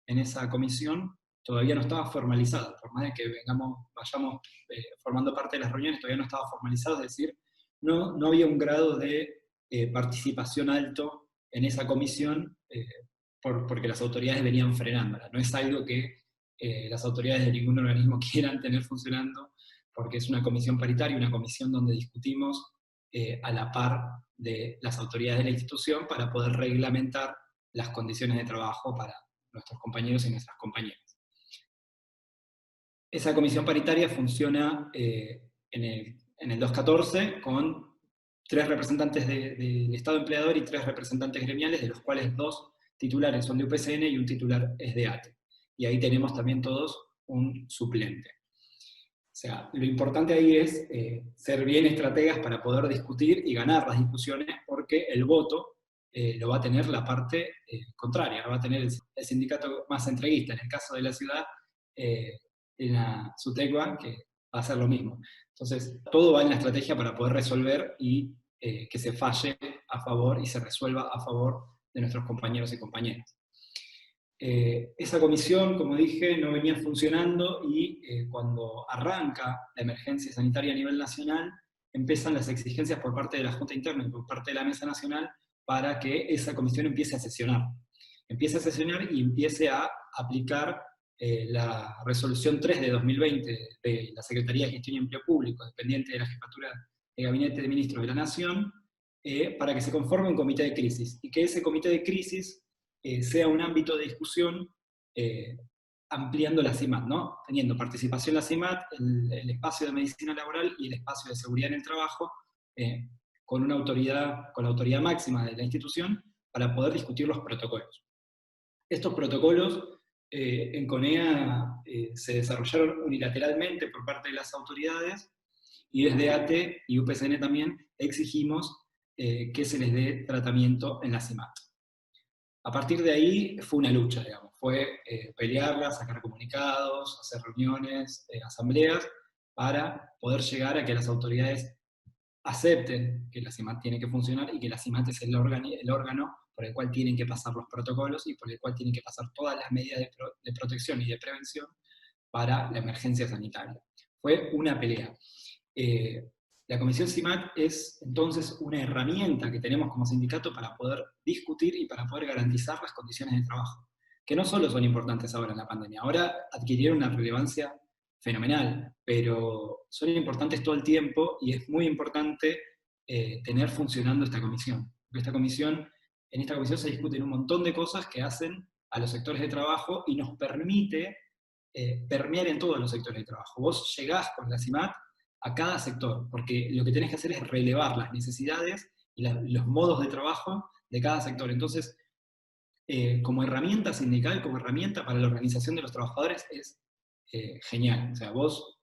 en esa comisión, todavía no estaba formalizado. Por más de que vayamos formando parte de las reuniones, todavía no estaba formalizado, es decir, no había un grado de participación alto en esa comisión, porque las autoridades venían frenándola. No es algo que las autoridades de ningún organismo quieran tener funcionando, porque es una comisión paritaria, una comisión donde discutimos a la par de las autoridades de la institución para poder reglamentar las condiciones de trabajo para nuestros compañeros y nuestras compañeras. Esa comisión paritaria funciona en el 214 con 3 representantes del Estado empleador y 3 representantes gremiales, de los cuales 2 titulares son de UPCN y un titular es de ATE. Y ahí tenemos también todos un suplente. O sea, lo importante ahí es ser bien estrategas para poder discutir y ganar las discusiones, porque el voto lo va a tener la parte contraria, lo va a tener el sindicato más entreguista. En el caso de la ciudad, en la SUTECBA, que va a hacer lo mismo. Entonces, todo va en la estrategia para poder resolver y que se falle a favor y se resuelva a favor de nuestros compañeros y compañeras. Esa comisión, como dije, no venía funcionando y cuando arranca la emergencia sanitaria a nivel nacional, empiezan las exigencias por parte de la Junta Interna y por parte de la Mesa Nacional para que esa comisión empiece a sesionar. Empiece a sesionar y empiece a aplicar la resolución 3 de 2020 de la Secretaría de Gestión y Empleo Público, dependiente de la Jefatura de Gabinete de Ministros de la Nación, para que se conforme un comité de crisis, y que ese comité de crisis sea un ámbito de discusión ampliando la CIMAT, ¿no? Teniendo participación la CIMAT, el espacio de medicina laboral y el espacio de seguridad en el trabajo, con la autoridad máxima de la institución, para poder discutir los protocolos. Estos protocolos en CONEA se desarrollaron unilateralmente por parte de las autoridades, y desde ATE y UPCN también exigimos que se les dé tratamiento en la CIMAT. A partir de ahí fue una lucha, digamos, fue pelearla, sacar comunicados, hacer reuniones, asambleas, para poder llegar a que las autoridades acepten que la CIMAT tiene que funcionar y que la CIMAT es el órgano por el cual tienen que pasar los protocolos y por el cual tienen que pasar todas las medidas de protección y de prevención para la emergencia sanitaria. Fue una pelea. La Comisión CIMAT es entonces una herramienta que tenemos como sindicato para poder discutir y para poder garantizar las condiciones de trabajo, que no solo son importantes ahora en la pandemia, ahora adquirieron una relevancia fenomenal, pero son importantes todo el tiempo y es muy importante tener funcionando esta comisión. Porque en esta comisión se discuten un montón de cosas que hacen a los sectores de trabajo y nos permite permear en todos los sectores de trabajo. Vos llegás con la CIMAT a cada sector, porque lo que tenés que hacer es relevar las necesidades y los modos de trabajo de cada sector. Entonces, como herramienta sindical, como herramienta para la organización de los trabajadores, es genial. O sea, vos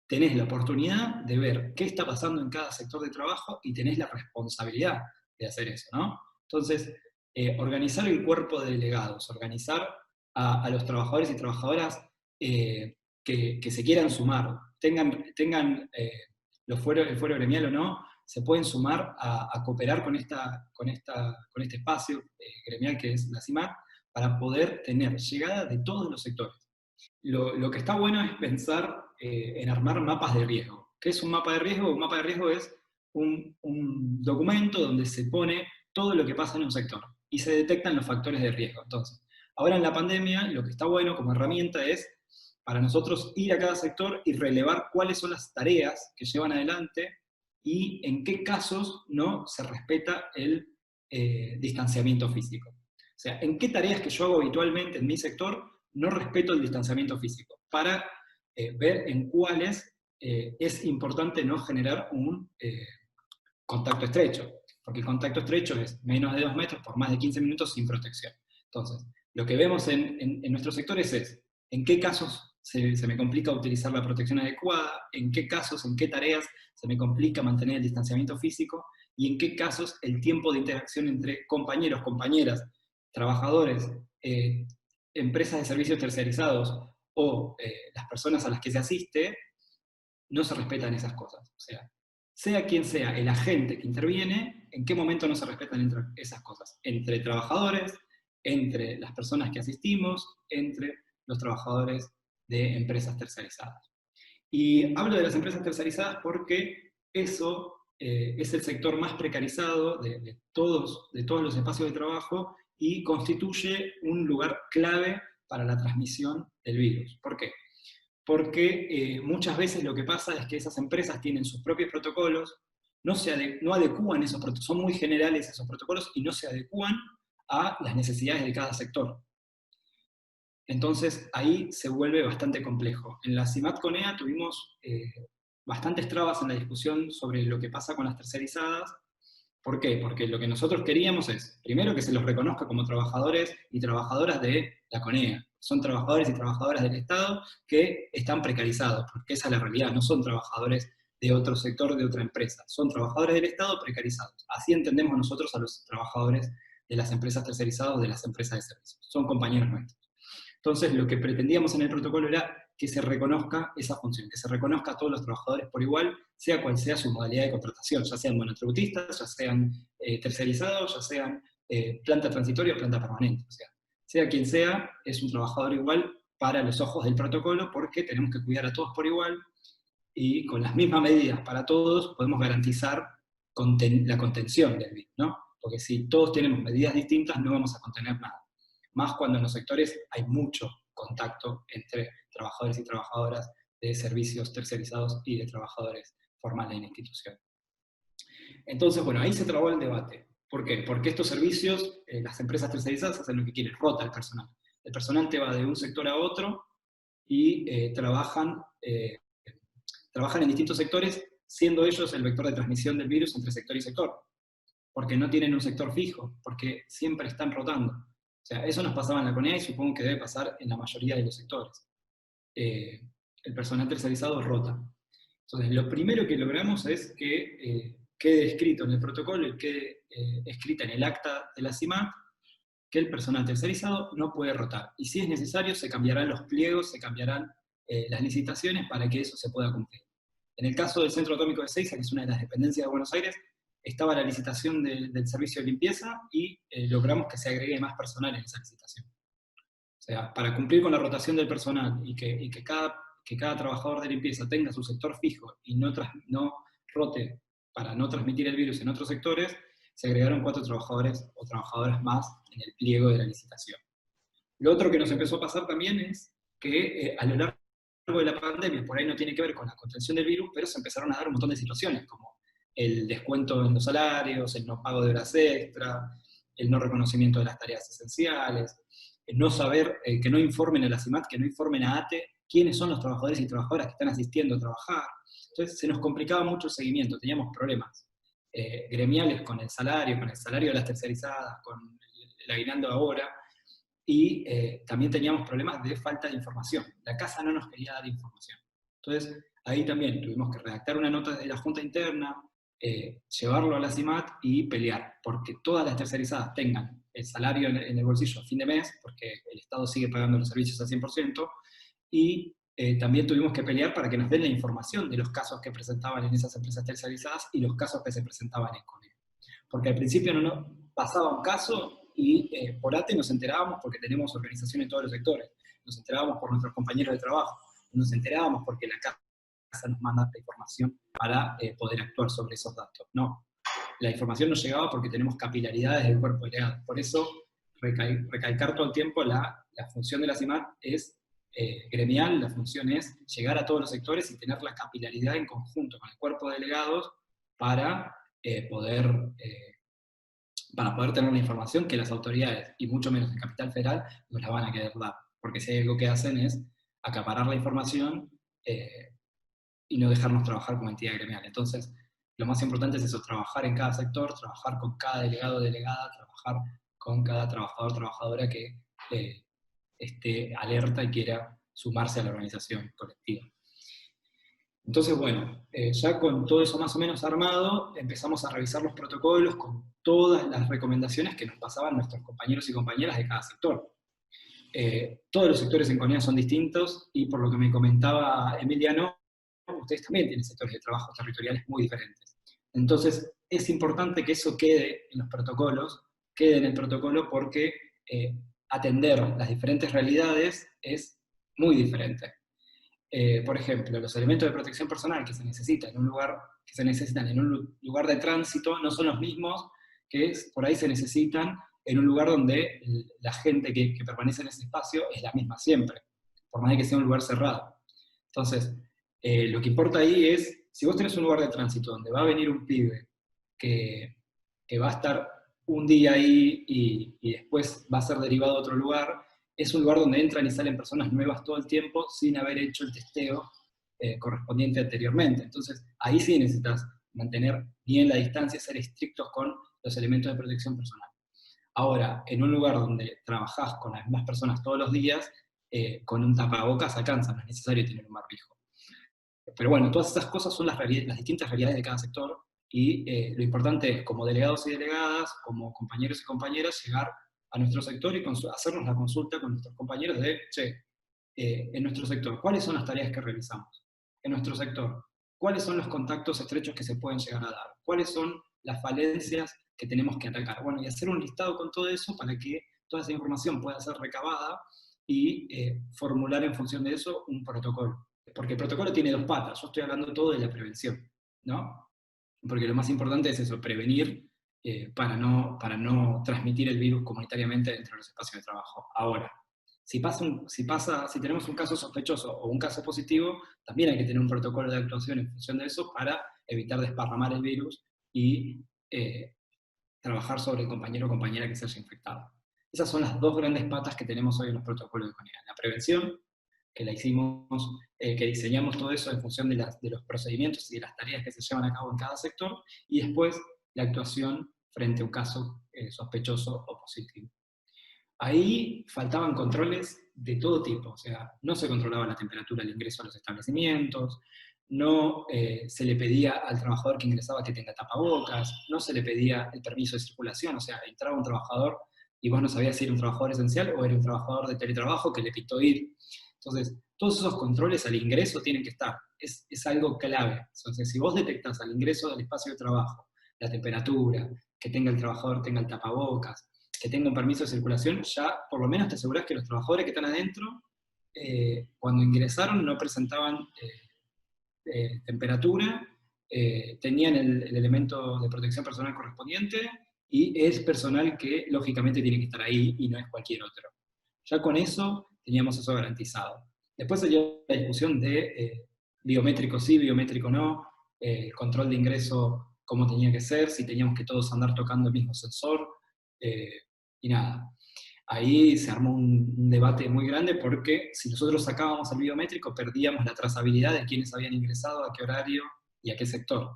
tenés la oportunidad de ver qué está pasando en cada sector de trabajo y tenés la responsabilidad de hacer eso, ¿no? Entonces, organizar el cuerpo de delegados, organizar a los trabajadores y trabajadoras que se quieran sumar, tengan el fuero gremial o no, se pueden sumar a cooperar con este espacio gremial que es la CIMAT, para poder tener llegada de todos los sectores. Lo que está bueno es pensar en armar mapas de riesgo. ¿Qué es un mapa de riesgo? Un mapa de riesgo es un documento donde se pone todo lo que pasa en un sector y se detectan los factores de riesgo. Entonces, ahora en la pandemia, lo que está bueno como herramienta es para nosotros ir a cada sector y relevar cuáles son las tareas que llevan adelante y en qué casos no se respeta el distanciamiento físico. O sea, en qué tareas que yo hago habitualmente en mi sector no respeto el distanciamiento físico, para ver en cuáles es importante no generar un contacto estrecho, porque el contacto estrecho es menos de 2 metros por más de 15 minutos sin protección. Entonces, lo que vemos en nuestros sectores es en qué casos se me complica utilizar la protección adecuada, en qué casos, en qué tareas se me complica mantener el distanciamiento físico, y en qué casos el tiempo de interacción entre compañeros, compañeras, trabajadores, empresas de servicios tercerizados o las personas a las que se asiste, no se respetan esas cosas. O sea quien sea el agente que interviene, en qué momento no se respetan esas cosas. Entre trabajadores, entre las personas que asistimos, entre los trabajadores de empresas tercerizadas. Y hablo de las empresas tercerizadas porque eso es el sector más precarizado de todos los espacios de trabajo y constituye un lugar clave para la transmisión del virus. ¿Por qué? Porque muchas veces lo que pasa es que esas empresas tienen sus propios protocolos, no adecúan esos protocolos, son muy generales esos protocolos y no se adecúan a las necesidades de cada sector. Entonces ahí se vuelve bastante complejo. En la CIMAT CONEA tuvimos bastantes trabas en la discusión sobre lo que pasa con las tercerizadas. ¿Por qué? Porque lo que nosotros queríamos es, primero, que se los reconozca como trabajadores y trabajadoras de la CONEA. Son trabajadores y trabajadoras del Estado que están precarizados, porque esa es la realidad, no son trabajadores de otro sector, de otra empresa. Son trabajadores del Estado precarizados. Así entendemos nosotros a los trabajadores de las empresas tercerizadas o de las empresas de servicios. Son compañeros nuestros. Entonces, lo que pretendíamos en el protocolo era que se reconozca esa función, que se reconozca a todos los trabajadores por igual, sea cual sea su modalidad de contratación, ya sean monotributistas, ya sean tercerizados, ya sean planta transitoria o planta permanente. O sea quien sea, es un trabajador igual para los ojos del protocolo, porque tenemos que cuidar a todos por igual, y con las mismas medidas para todos podemos garantizar la contención del virus, ¿no? Porque si todos tenemos medidas distintas, no vamos a contener nada. Más cuando en los sectores hay mucho contacto entre trabajadores y trabajadoras de servicios tercerizados y de trabajadores formales en la institución. Entonces, bueno, ahí se trabó el debate. ¿Por qué? Porque estos servicios, las empresas tercerizadas hacen lo que quieren, rota el personal. El personal te va de un sector a otro y trabajan en distintos sectores, siendo ellos el vector de transmisión del virus entre sector y sector. Porque no tienen un sector fijo, porque siempre están rotando. O sea, eso nos pasaba en la CONEA y supongo que debe pasar en la mayoría de los sectores. El personal tercerizado rota. Entonces, lo primero que logramos es que quede escrito en el protocolo y quede escrita en el acta de la CIMAT que el personal tercerizado no puede rotar. Y si es necesario, se cambiarán los pliegos, se cambiarán las licitaciones para que eso se pueda cumplir. En el caso del Centro Atómico de Ezeiza, que es una de las dependencias de Buenos Aires, estaba la licitación del servicio de limpieza y logramos que se agregue más personal en esa licitación. O sea, para cumplir con la rotación del personal y que cada trabajador de limpieza tenga su sector fijo y no rote para no transmitir el virus en otros sectores, se agregaron 4 trabajadores o trabajadoras más en el pliego de la licitación. Lo otro que nos empezó a pasar también es que a lo largo de la pandemia, por ahí no tiene que ver con la contención del virus, pero se empezaron a dar un montón de situaciones, como el descuento en los salarios, el no pago de horas extra, el no reconocimiento de las tareas esenciales, el no saber, que no informen a la CIMAT, que no informen a ATE quiénes son los trabajadores y trabajadoras que están asistiendo a trabajar. Entonces se nos complicaba mucho el seguimiento, teníamos problemas gremiales con el salario de las tercerizadas, con el aguinaldo ahora, y también teníamos problemas de falta de información. La casa no nos quería dar información. Entonces ahí también tuvimos que redactar una nota de la Junta Interna, llevarlo a la CIMAT y pelear, porque todas las tercerizadas tengan el salario en el bolsillo a fin de mes, porque el Estado sigue pagando los servicios al 100%, y también tuvimos que pelear para que nos den la información de los casos que presentaban en esas empresas tercerizadas y los casos que se presentaban en CONEA. Porque al principio no nos pasaba un caso y por ATE nos enterábamos porque tenemos organización en todos los sectores, nos enterábamos por nuestros compañeros de trabajo, nos enterábamos porque la casa nos manda la información para poder actuar sobre esos datos. No, la información nos llegaba porque tenemos capilaridades del cuerpo delegado. Por eso, recalcar todo el tiempo la función de la CIMAT es gremial, la función es llegar a todos los sectores y tener la capilaridad en conjunto con el cuerpo de delegados para poder tener la información que las autoridades, y mucho menos en Capital Federal, nos la van a querer dar. Porque si hay algo que hacen es acaparar la información y no dejarnos trabajar como entidad gremial. Entonces, lo más importante es eso, trabajar en cada sector, trabajar con cada delegado o delegada, trabajar con cada trabajador o trabajadora que esté alerta y quiera sumarse a la organización colectiva. Entonces, bueno, ya con todo eso más o menos armado, empezamos a revisar los protocolos con todas las recomendaciones que nos pasaban nuestros compañeros y compañeras de cada sector. Todos los sectores en CONEA son distintos, y por lo que me comentaba Emiliano, ustedes también tienen sectores de trabajo territoriales muy diferentes. Entonces, es importante que eso quede en los protocolos, quede en el protocolo, porque atender las diferentes realidades es muy diferente. Por ejemplo, los elementos de protección personal que se necesitan en un lugar de tránsito no son los mismos que por ahí se necesitan en un lugar donde la gente que permanece en ese espacio es la misma siempre, por más de que sea un lugar cerrado. Entonces, lo que importa ahí es, si vos tenés un lugar de tránsito donde va a venir un pibe que va a estar un día ahí y después va a ser derivado a otro lugar, es un lugar donde entran y salen personas nuevas todo el tiempo sin haber hecho el testeo correspondiente anteriormente. Entonces, ahí sí necesitas mantener bien la distancia, ser estrictos con los elementos de protección personal. Ahora, en un lugar donde trabajás con las mismas personas todos los días, con un tapabocas alcanza, no es necesario tener un barbijo. Pero bueno, todas estas cosas son las distintas realidades de cada sector, y lo importante es, como delegados y delegadas, como compañeros y compañeras, llegar a nuestro sector y hacernos la consulta con nuestros compañeros de, che, en nuestro sector, ¿cuáles son las tareas que realizamos? En nuestro sector, ¿cuáles son los contactos estrechos que se pueden llegar a dar? ¿Cuáles son las falencias que tenemos que atacar? Bueno, y hacer un listado con todo eso para que toda esa información pueda ser recabada y formular en función de eso un protocolo. Porque el protocolo tiene dos patas, yo estoy hablando todo de la prevención, ¿no? Porque lo más importante es eso, prevenir para no transmitir el virus comunitariamente dentro de los espacios de trabajo. Ahora, si tenemos un caso sospechoso o un caso positivo, también hay que tener un protocolo de actuación en función de eso para evitar desparramar el virus y trabajar sobre el compañero o compañera que se haya infectado. Esas son las dos grandes patas que tenemos hoy en los protocolos de CONIAL. La prevención, que la hicimos, que diseñamos todo eso en función de los procedimientos y de las tareas que se llevan a cabo en cada sector, y después la actuación frente a un caso sospechoso o positivo. Ahí faltaban controles de todo tipo, o sea, no se controlaba la temperatura del ingreso a los establecimientos, no se le pedía al trabajador que ingresaba que tenga tapabocas, no se le pedía el permiso de circulación, o sea, entraba un trabajador y vos no sabías si era un trabajador esencial o era un trabajador de teletrabajo que le pintó ir. Entonces, todos esos controles al ingreso tienen que estar, es algo clave. Entonces, si vos detectás al ingreso del espacio de trabajo la temperatura, que tenga el trabajador, tenga el tapabocas, que tenga un permiso de circulación, ya por lo menos te aseguras que los trabajadores que están adentro, cuando ingresaron no presentaban temperatura, tenían el elemento de protección personal correspondiente, y es personal que lógicamente tiene que estar ahí y no es cualquier otro. Ya con eso teníamos eso garantizado. Después salió la discusión de biométrico sí, biométrico no, control de ingreso cómo tenía que ser, si teníamos que todos andar tocando el mismo sensor, y nada. Ahí se armó un debate muy grande, porque si nosotros sacábamos el biométrico perdíamos la trazabilidad de quiénes habían ingresado, a qué horario y a qué sector.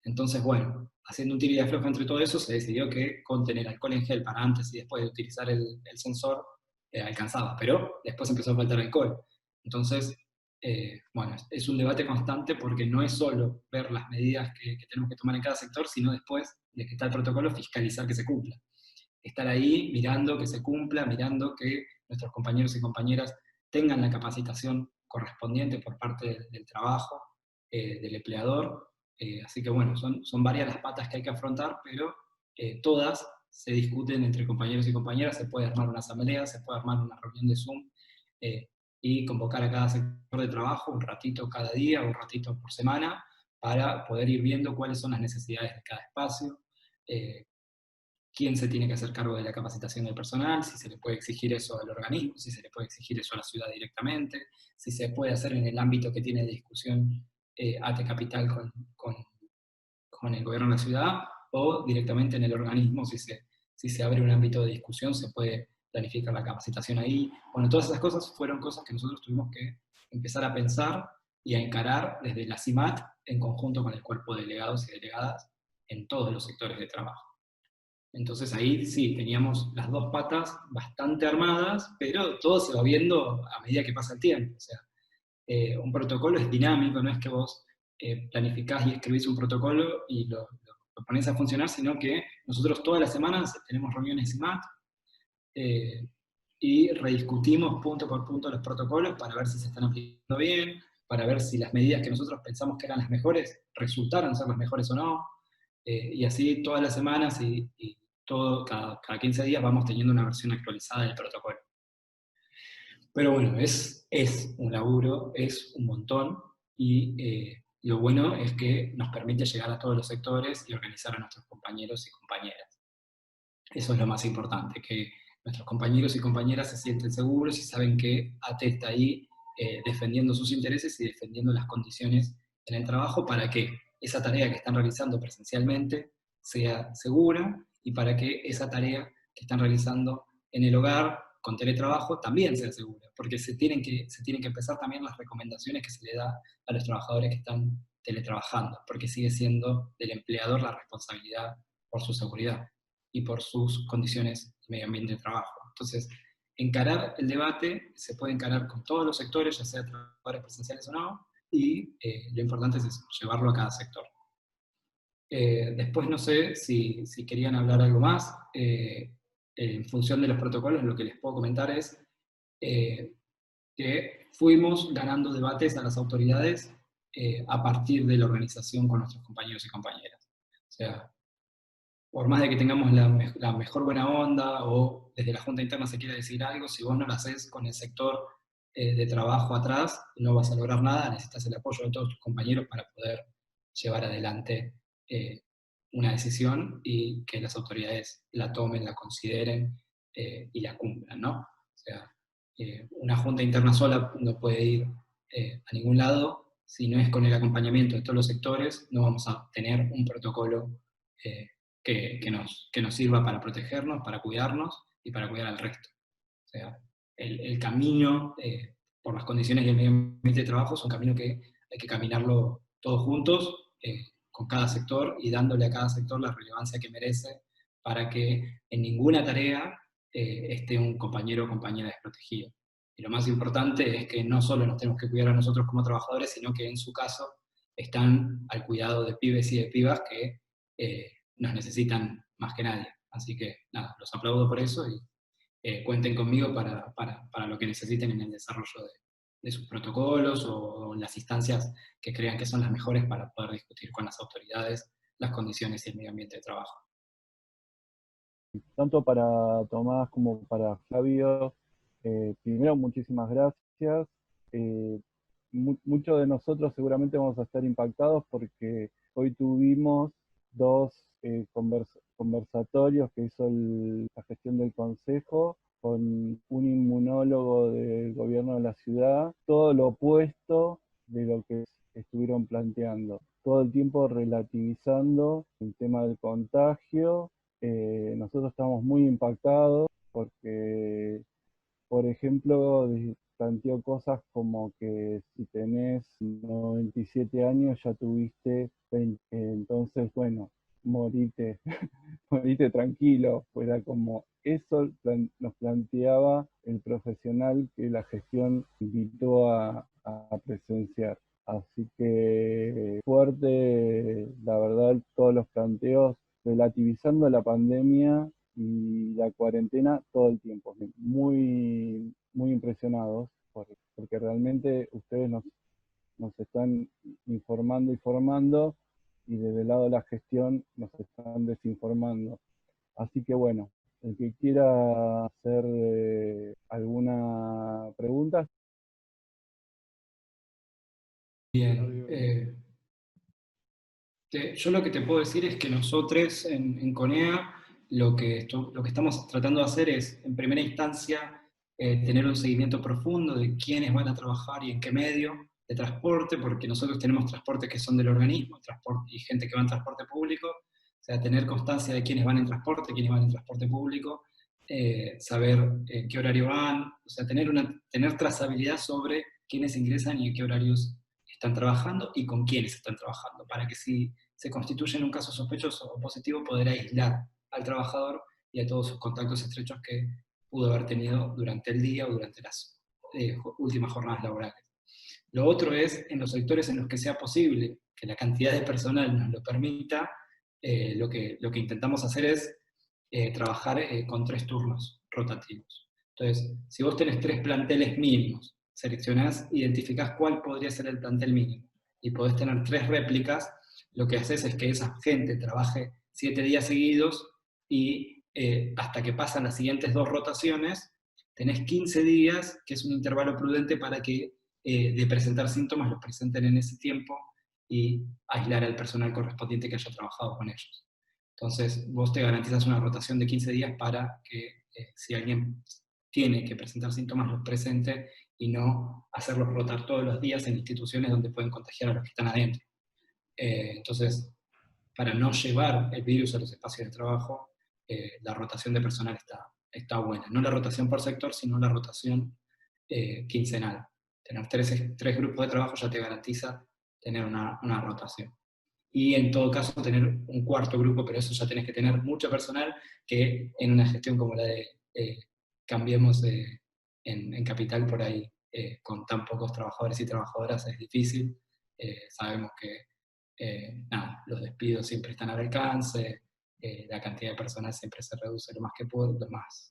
Entonces, bueno, haciendo un tiro y aflojo entre todo eso, se decidió que con tener alcohol en gel para antes y después de utilizar el sensor alcanzaba, pero después empezó a faltar alcohol. Entonces, bueno, es un debate constante, porque no es solo ver las medidas que tenemos que tomar en cada sector, sino después de que está el protocolo, fiscalizar que se cumpla. Estar ahí mirando que se cumpla, mirando que nuestros compañeros y compañeras tengan la capacitación correspondiente por parte del trabajo, del empleador. Así que bueno, son varias las patas que hay que afrontar, pero todas se discuten entre compañeros y compañeras. Se puede armar una asamblea, se puede armar una reunión de Zoom, y convocar a cada sector de trabajo un ratito cada día, un ratito por semana, para poder ir viendo cuáles son las necesidades de cada espacio, quién se tiene que hacer cargo de la capacitación del personal, si se le puede exigir eso al organismo, si se le puede exigir eso a la ciudad directamente, si se puede hacer en el ámbito que tiene de discusión ATE Capital con el gobierno de la ciudad, o directamente en el organismo, si se abre un ámbito de discusión, se puede planificar la capacitación ahí. Bueno, todas esas cosas fueron cosas que nosotros tuvimos que empezar a pensar y a encarar desde la CIMAT, en conjunto con el cuerpo de delegados y delegadas en todos los sectores de trabajo. Entonces ahí sí, teníamos las dos patas bastante armadas, pero todo se va viendo a medida que pasa el tiempo. O sea, un protocolo es dinámico, no es que vos planificás y escribís un protocolo y lo ponés a funcionar, sino que nosotros todas las semanas tenemos reuniones CIMAT, y rediscutimos punto por punto los protocolos para ver si se están aplicando bien, para ver si las medidas que nosotros pensamos que eran las mejores resultaron ser las mejores o no. Y así todas las semanas y cada 15 días vamos teniendo una versión actualizada del protocolo. Pero bueno, es un laburo, es un montón, y lo bueno es que nos permite llegar a todos los sectores y organizar a nuestros compañeros y compañeras. Eso es lo más importante, que nuestros compañeros y compañeras se sienten seguros y saben que ATE está ahí defendiendo sus intereses y defendiendo las condiciones en el trabajo, para que esa tarea que están realizando presencialmente sea segura, y para que esa tarea que están realizando en el hogar, con teletrabajo, también sea segura, porque se tienen que empezar también las recomendaciones que se le da a los trabajadores que están teletrabajando, porque sigue siendo del empleador la responsabilidad por su seguridad y por sus condiciones de medio ambiente de trabajo. Entonces, encarar el debate se puede encarar con todos los sectores, ya sea trabajadores presenciales o no, y lo importante es llevarlo a cada sector. Después no sé si querían hablar algo más. En función de los protocolos, lo que les puedo comentar es que fuimos ganando debates a las autoridades a partir de la organización con nuestros compañeros y compañeras. O sea, por más de que tengamos la mejor buena onda o desde la Junta Interna se quiera decir algo, si vos no lo haces con el sector de trabajo atrás, no vas a lograr nada, necesitas el apoyo de todos tus compañeros para poder llevar adelante una decisión y que las autoridades la tomen, la consideren y la cumplan, ¿no? O sea, una Junta Interna sola no puede ir a ningún lado, si no es con el acompañamiento de todos los sectores, no vamos a tener un protocolo que nos sirva para protegernos, para cuidarnos y para cuidar al resto. O sea, el camino por las condiciones del medio ambiente de trabajo es un camino que hay que caminarlo todos juntos, con cada sector y dándole a cada sector la relevancia que merece para que en ninguna tarea esté un compañero o compañera desprotegido. Y lo más importante es que no solo nos tenemos que cuidar a nosotros como trabajadores, sino que en su caso están al cuidado de pibes y de pibas que nos necesitan más que nadie. Así que nada, los aplaudo por eso y cuenten conmigo para lo que necesiten en el desarrollo de sus protocolos o las instancias que crean que son las mejores para poder discutir con las autoridades las condiciones y el medio ambiente de trabajo. Tanto para Tomás como para Flavio, primero muchísimas gracias. Muchos de nosotros seguramente vamos a estar impactados porque hoy tuvimos dos conversatorios que hizo la gestión del Consejo con un inmunólogo del gobierno de la ciudad, todo lo opuesto de lo que estuvieron planteando, todo el tiempo relativizando el tema del contagio. Nosotros estamos muy impactados porque, por ejemplo, planteó cosas como que si tenés 97 años ya tuviste 20, entonces, bueno, morite, morite tranquilo. Fuera como eso nos planteaba el profesional que la gestión invitó a presenciar. Así que fuerte, la verdad, todos los planteos relativizando la pandemia y la cuarentena todo el tiempo. Muy, muy impresionados porque realmente ustedes nos están informando y formando y desde el lado de la gestión nos están desinformando. Así que bueno, el que quiera hacer alguna pregunta. Bien. Yo lo que te puedo decir es que nosotros en CONEA lo que estamos tratando de hacer es, en primera instancia, tener un seguimiento profundo de quiénes van a trabajar y en qué medio de transporte, porque nosotros tenemos transportes que son del organismo y gente que va en transporte público, o sea, tener constancia de quiénes van en transporte, quiénes van en transporte público, saber en qué horario van, o sea, tener trazabilidad sobre quiénes ingresan y en qué horarios están trabajando y con quiénes están trabajando, para que si se constituye en un caso sospechoso o positivo, poder aislar al trabajador y a todos sus contactos estrechos que pudo haber tenido durante el día o durante las últimas jornadas laborales. Lo otro es, en los sectores en los que sea posible, que la cantidad de personal nos lo permita, lo que intentamos hacer es trabajar con 3 turnos rotativos. Entonces, si vos tenés 3 planteles mínimos, seleccionás, identificás cuál podría ser el plantel mínimo, y podés tener 3 réplicas, lo que haces es que esa gente trabaje 7 días seguidos, y hasta que pasan las siguientes 2 rotaciones, tenés 15 días, que es un intervalo prudente para que de presentar síntomas los presenten en ese tiempo, y aislar al personal correspondiente que haya trabajado con ellos. Entonces, vos te garantizas una rotación de 15 días para que si alguien tiene que presentar síntomas, los presente y no hacerlos rotar todos los días en instituciones donde pueden contagiar a los que están adentro. Entonces, para no llevar el virus a los espacios de trabajo, la rotación de personal está buena. No la rotación por sector, sino la rotación quincenal. Tener tres grupos de trabajo ya te garantiza tener una rotación. Y en todo caso tener un cuarto grupo, pero eso ya tenés que tener mucho personal, que en una gestión como la de Cambiemos en Capital, por ahí, con tan pocos trabajadores y trabajadoras es difícil. Sabemos que los despidos siempre están al alcance, la cantidad de personal siempre se reduce lo más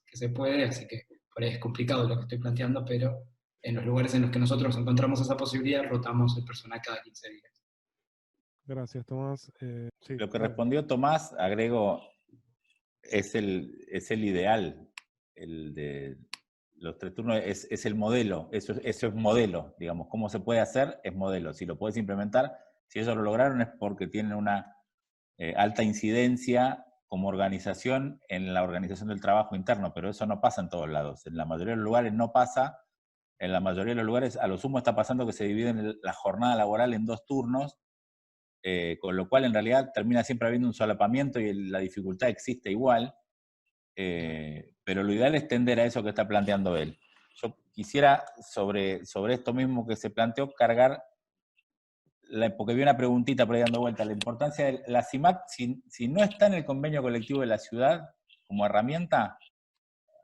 que se puede, así que por ahí es complicado lo que estoy planteando, pero en los lugares en los que nosotros encontramos esa posibilidad, rotamos el personal cada 15 días. Gracias, Tomás. Sí, lo que respondió Tomás, agrego, es el ideal, el de los 3 turnos, es el modelo, eso es modelo, digamos, cómo se puede hacer es modelo, si lo puedes implementar, si ellos lo lograron es porque tienen una alta incidencia como organización en la organización del trabajo interno, pero eso no pasa en todos lados, en la mayoría de los lugares no pasa, en la mayoría de los lugares a lo sumo está pasando que se divide la jornada laboral en 2 turnos, con lo cual en realidad termina siempre habiendo un solapamiento y la dificultad existe igual, pero lo ideal es tender a eso que está planteando él. Yo quisiera sobre esto mismo que se planteó cargar, porque vi una preguntita por ahí dando vuelta, la importancia de la CIMAC, si no está en el convenio colectivo de la ciudad como herramienta,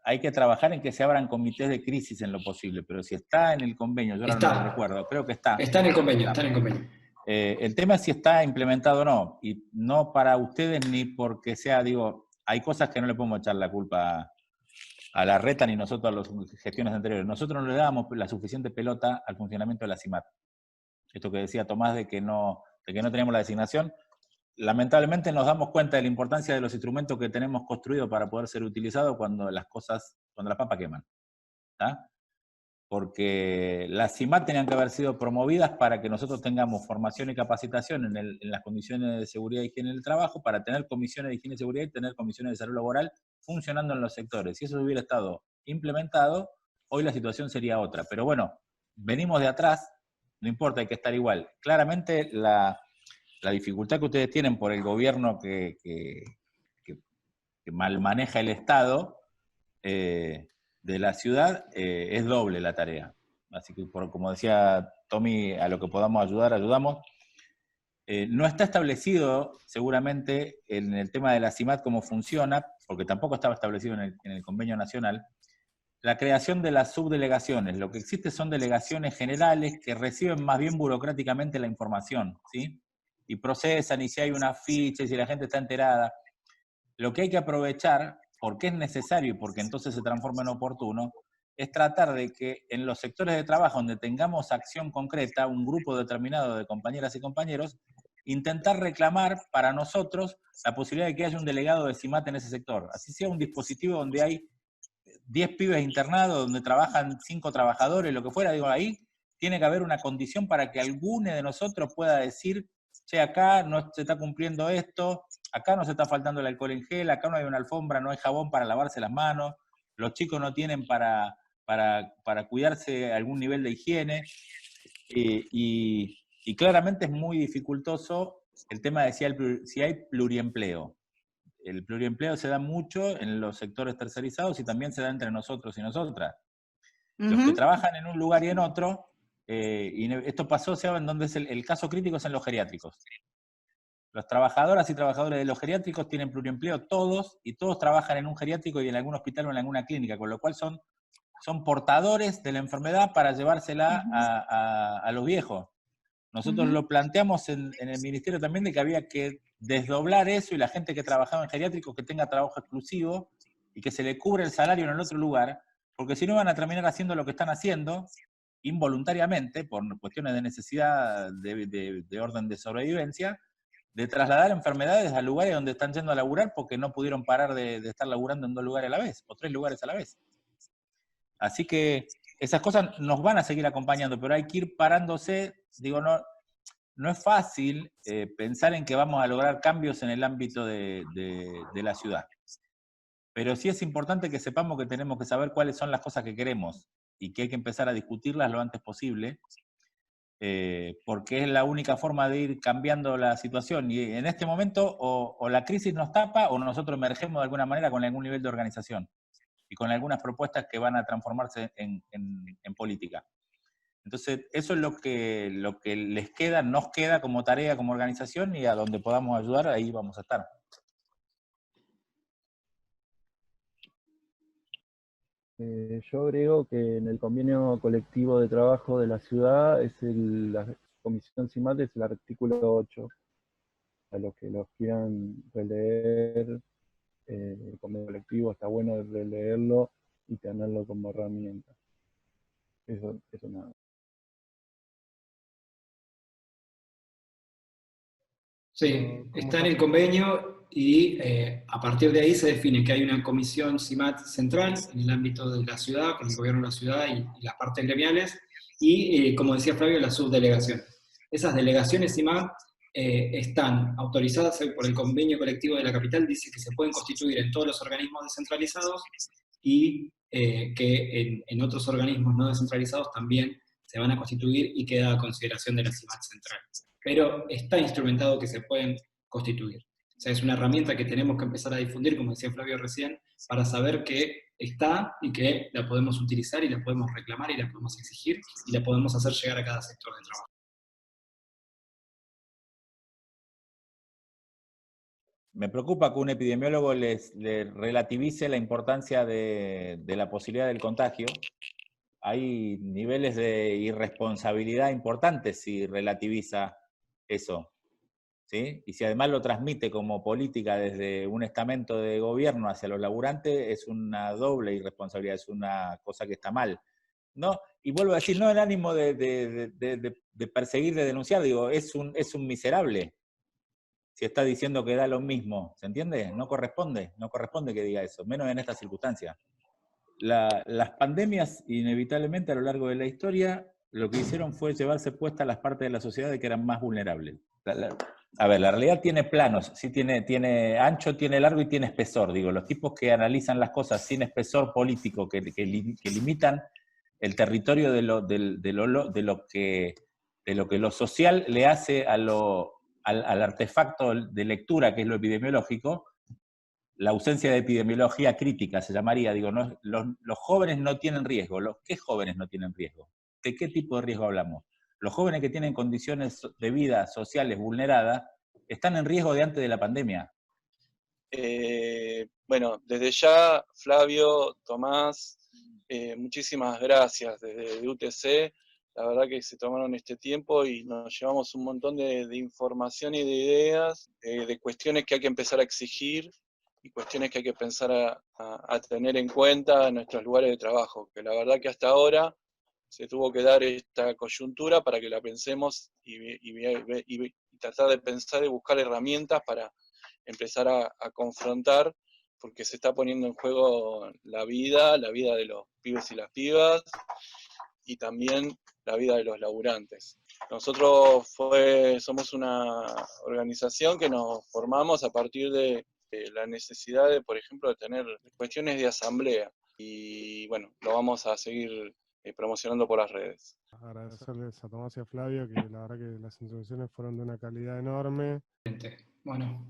hay que trabajar en que se abran comités de crisis en lo posible, pero si está en el convenio, yo ahora no lo recuerdo, creo que está. Está en el convenio, está en el convenio. El tema es si está implementado o no, y no para ustedes ni porque sea, digo, hay cosas que no le podemos echar la culpa a la reta ni nosotros a las gestiones anteriores. Nosotros no le dábamos la suficiente pelota al funcionamiento de la CIMAT. Esto que decía Tomás de que no teníamos la designación, lamentablemente nos damos cuenta de la importancia de los instrumentos que tenemos construidos para poder ser utilizados cuando las papas queman. ¿Tá? Porque las CIMAT tenían que haber sido promovidas para que nosotros tengamos formación y capacitación en las condiciones de seguridad y higiene del trabajo, para tener comisiones de higiene y seguridad y tener comisiones de salud laboral funcionando en los sectores. Si eso hubiera estado implementado, hoy la situación sería otra. Pero bueno, venimos de atrás, no importa, hay que estar igual. Claramente la dificultad que ustedes tienen por el gobierno que mal maneja el Estado, de la ciudad, es doble la tarea. Así que, como decía Tommy, a lo que podamos ayudar, ayudamos. No está establecido, seguramente, en el tema de la CIMAT cómo funciona, porque tampoco estaba establecido en el convenio nacional, la creación de las subdelegaciones. Lo que existe son delegaciones generales que reciben más bien burocráticamente la información, ¿sí? Y procesan, y si hay una ficha, y si la gente está enterada. Lo que hay que aprovechar, porque es necesario y porque entonces se transforma en oportuno, es tratar de que en los sectores de trabajo donde tengamos acción concreta, un grupo determinado de compañeras y compañeros, intentar reclamar para nosotros la posibilidad de que haya un delegado de CIMAT en ese sector. Así sea un dispositivo donde hay 10 pibes internados, donde trabajan 5 trabajadores, lo que fuera, digo, ahí tiene que haber una condición para que alguno de nosotros pueda decir, che, acá no se está cumpliendo esto, acá nos está faltando el alcohol en gel, acá no hay una alfombra, no hay jabón para lavarse las manos, los chicos no tienen para cuidarse algún nivel de higiene, y claramente es muy dificultoso el tema de si hay pluriempleo. El pluriempleo se da mucho en los sectores tercerizados y también se da entre nosotros y nosotras. Los que trabajan en un lugar y en otro, y esto pasó, ¿saben dónde es el caso crítico? Es en los geriátricos. Las trabajadoras y trabajadores de los geriátricos tienen pluriempleo todos, y todos trabajan en un geriátrico y en algún hospital o en alguna clínica, con lo cual son portadores de la enfermedad para llevársela a los viejos. Nosotros lo planteamos en el ministerio también, de que había que desdoblar eso, y la gente que trabajaba en geriátricos que tenga trabajo exclusivo y que se le cubre el salario en el otro lugar, porque si no van a terminar haciendo lo que están haciendo involuntariamente, por cuestiones de necesidad de orden de sobrevivencia, de trasladar enfermedades a lugares donde están yendo a laburar porque no pudieron parar de estar laburando en 2 lugares a la vez, o 3 lugares a la vez. Así que esas cosas nos van a seguir acompañando, pero hay que ir parándose. Digo, no es fácil pensar en que vamos a lograr cambios en el ámbito de la ciudad. Pero sí es importante que sepamos que tenemos que saber cuáles son las cosas que queremos y que hay que empezar a discutirlas lo antes posible. porque es la única forma de ir cambiando la situación. Y en este momento o la crisis nos tapa o nosotros emergemos de alguna manera con algún nivel de organización y con algunas propuestas que van a transformarse en política. Entonces, eso es lo que les queda, nos queda como tarea, como organización, y a donde podamos ayudar, ahí vamos a estar. Yo agrego que en el convenio colectivo de trabajo de la ciudad, la Comisión CIMAT es el artículo 8. A los que los quieran releer, el convenio colectivo está bueno releerlo y tenerlo como herramienta. Eso nada. Sí, está en el convenio y a partir de ahí se define que hay una comisión CIMAT central en el ámbito de la ciudad, con el gobierno de la ciudad y las partes gremiales, y como decía Flavio, las subdelegaciones. Esas delegaciones CIMAT están autorizadas por el convenio colectivo de la capital, dice que se pueden constituir en todos los organismos descentralizados y que en otros organismos no descentralizados también se van a constituir y queda a consideración de la CIMAT central. Pero está instrumentado que se pueden constituir. O sea, es una herramienta que tenemos que empezar a difundir, como decía Flavio recién, para saber que está y que la podemos utilizar y la podemos reclamar y la podemos exigir y la podemos hacer llegar a cada sector de trabajo. Me preocupa que un epidemiólogo le relativice la importancia de la posibilidad del contagio. Hay niveles de irresponsabilidad importantes si relativiza eso, ¿sí? Y si además lo transmite como política desde un estamento de gobierno hacia los laburantes, es una doble irresponsabilidad, es una cosa que está mal. No, y vuelvo a decir, no en ánimo de perseguir, de denunciar, digo, es un miserable. Si está diciendo que da lo mismo, ¿se entiende? No corresponde que diga eso, menos en estas circunstancias. Las pandemias, inevitablemente, a lo largo de la historia, lo que hicieron fue llevarse puestas las partes de la sociedad que eran más vulnerables. A ver, la realidad tiene planos, sí, tiene ancho, tiene largo y tiene espesor. Digo, los tipos que analizan las cosas sin espesor político, que limitan el territorio de lo que lo social le hace al artefacto de lectura, que es lo epidemiológico, la ausencia de epidemiología crítica se llamaría. Digo, no, los jóvenes no tienen riesgo. ¿Qué jóvenes no tienen riesgo? ¿De qué tipo de riesgo hablamos? Los jóvenes que tienen condiciones de vida sociales vulneradas están en riesgo de antes de la pandemia. Bueno, desde ya, Flavio, Tomás, muchísimas gracias desde UTC. La verdad que se tomaron este tiempo y nos llevamos un montón de información y de ideas, de cuestiones que hay que empezar a exigir y cuestiones que hay que pensar a tener en cuenta en nuestros lugares de trabajo, que la verdad que hasta ahora se tuvo que dar esta coyuntura para que la pensemos y tratar de pensar y buscar herramientas para empezar a confrontar, porque se está poniendo en juego la vida de los pibes y las pibas, y también la vida de los laburantes. Nosotros somos una organización que nos formamos a partir de la necesidad de, por ejemplo, de tener cuestiones de asamblea, y bueno, lo vamos a seguir promocionando por las redes. Agradecerles a Tomás y a Flavio, que la verdad que las introducciones fueron de una calidad enorme. Bueno,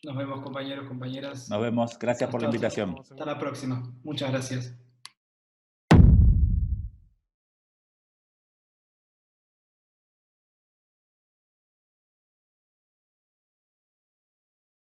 nos vemos, compañeros, compañeras. Nos vemos, gracias por la invitación. Hasta la próxima. Muchas gracias.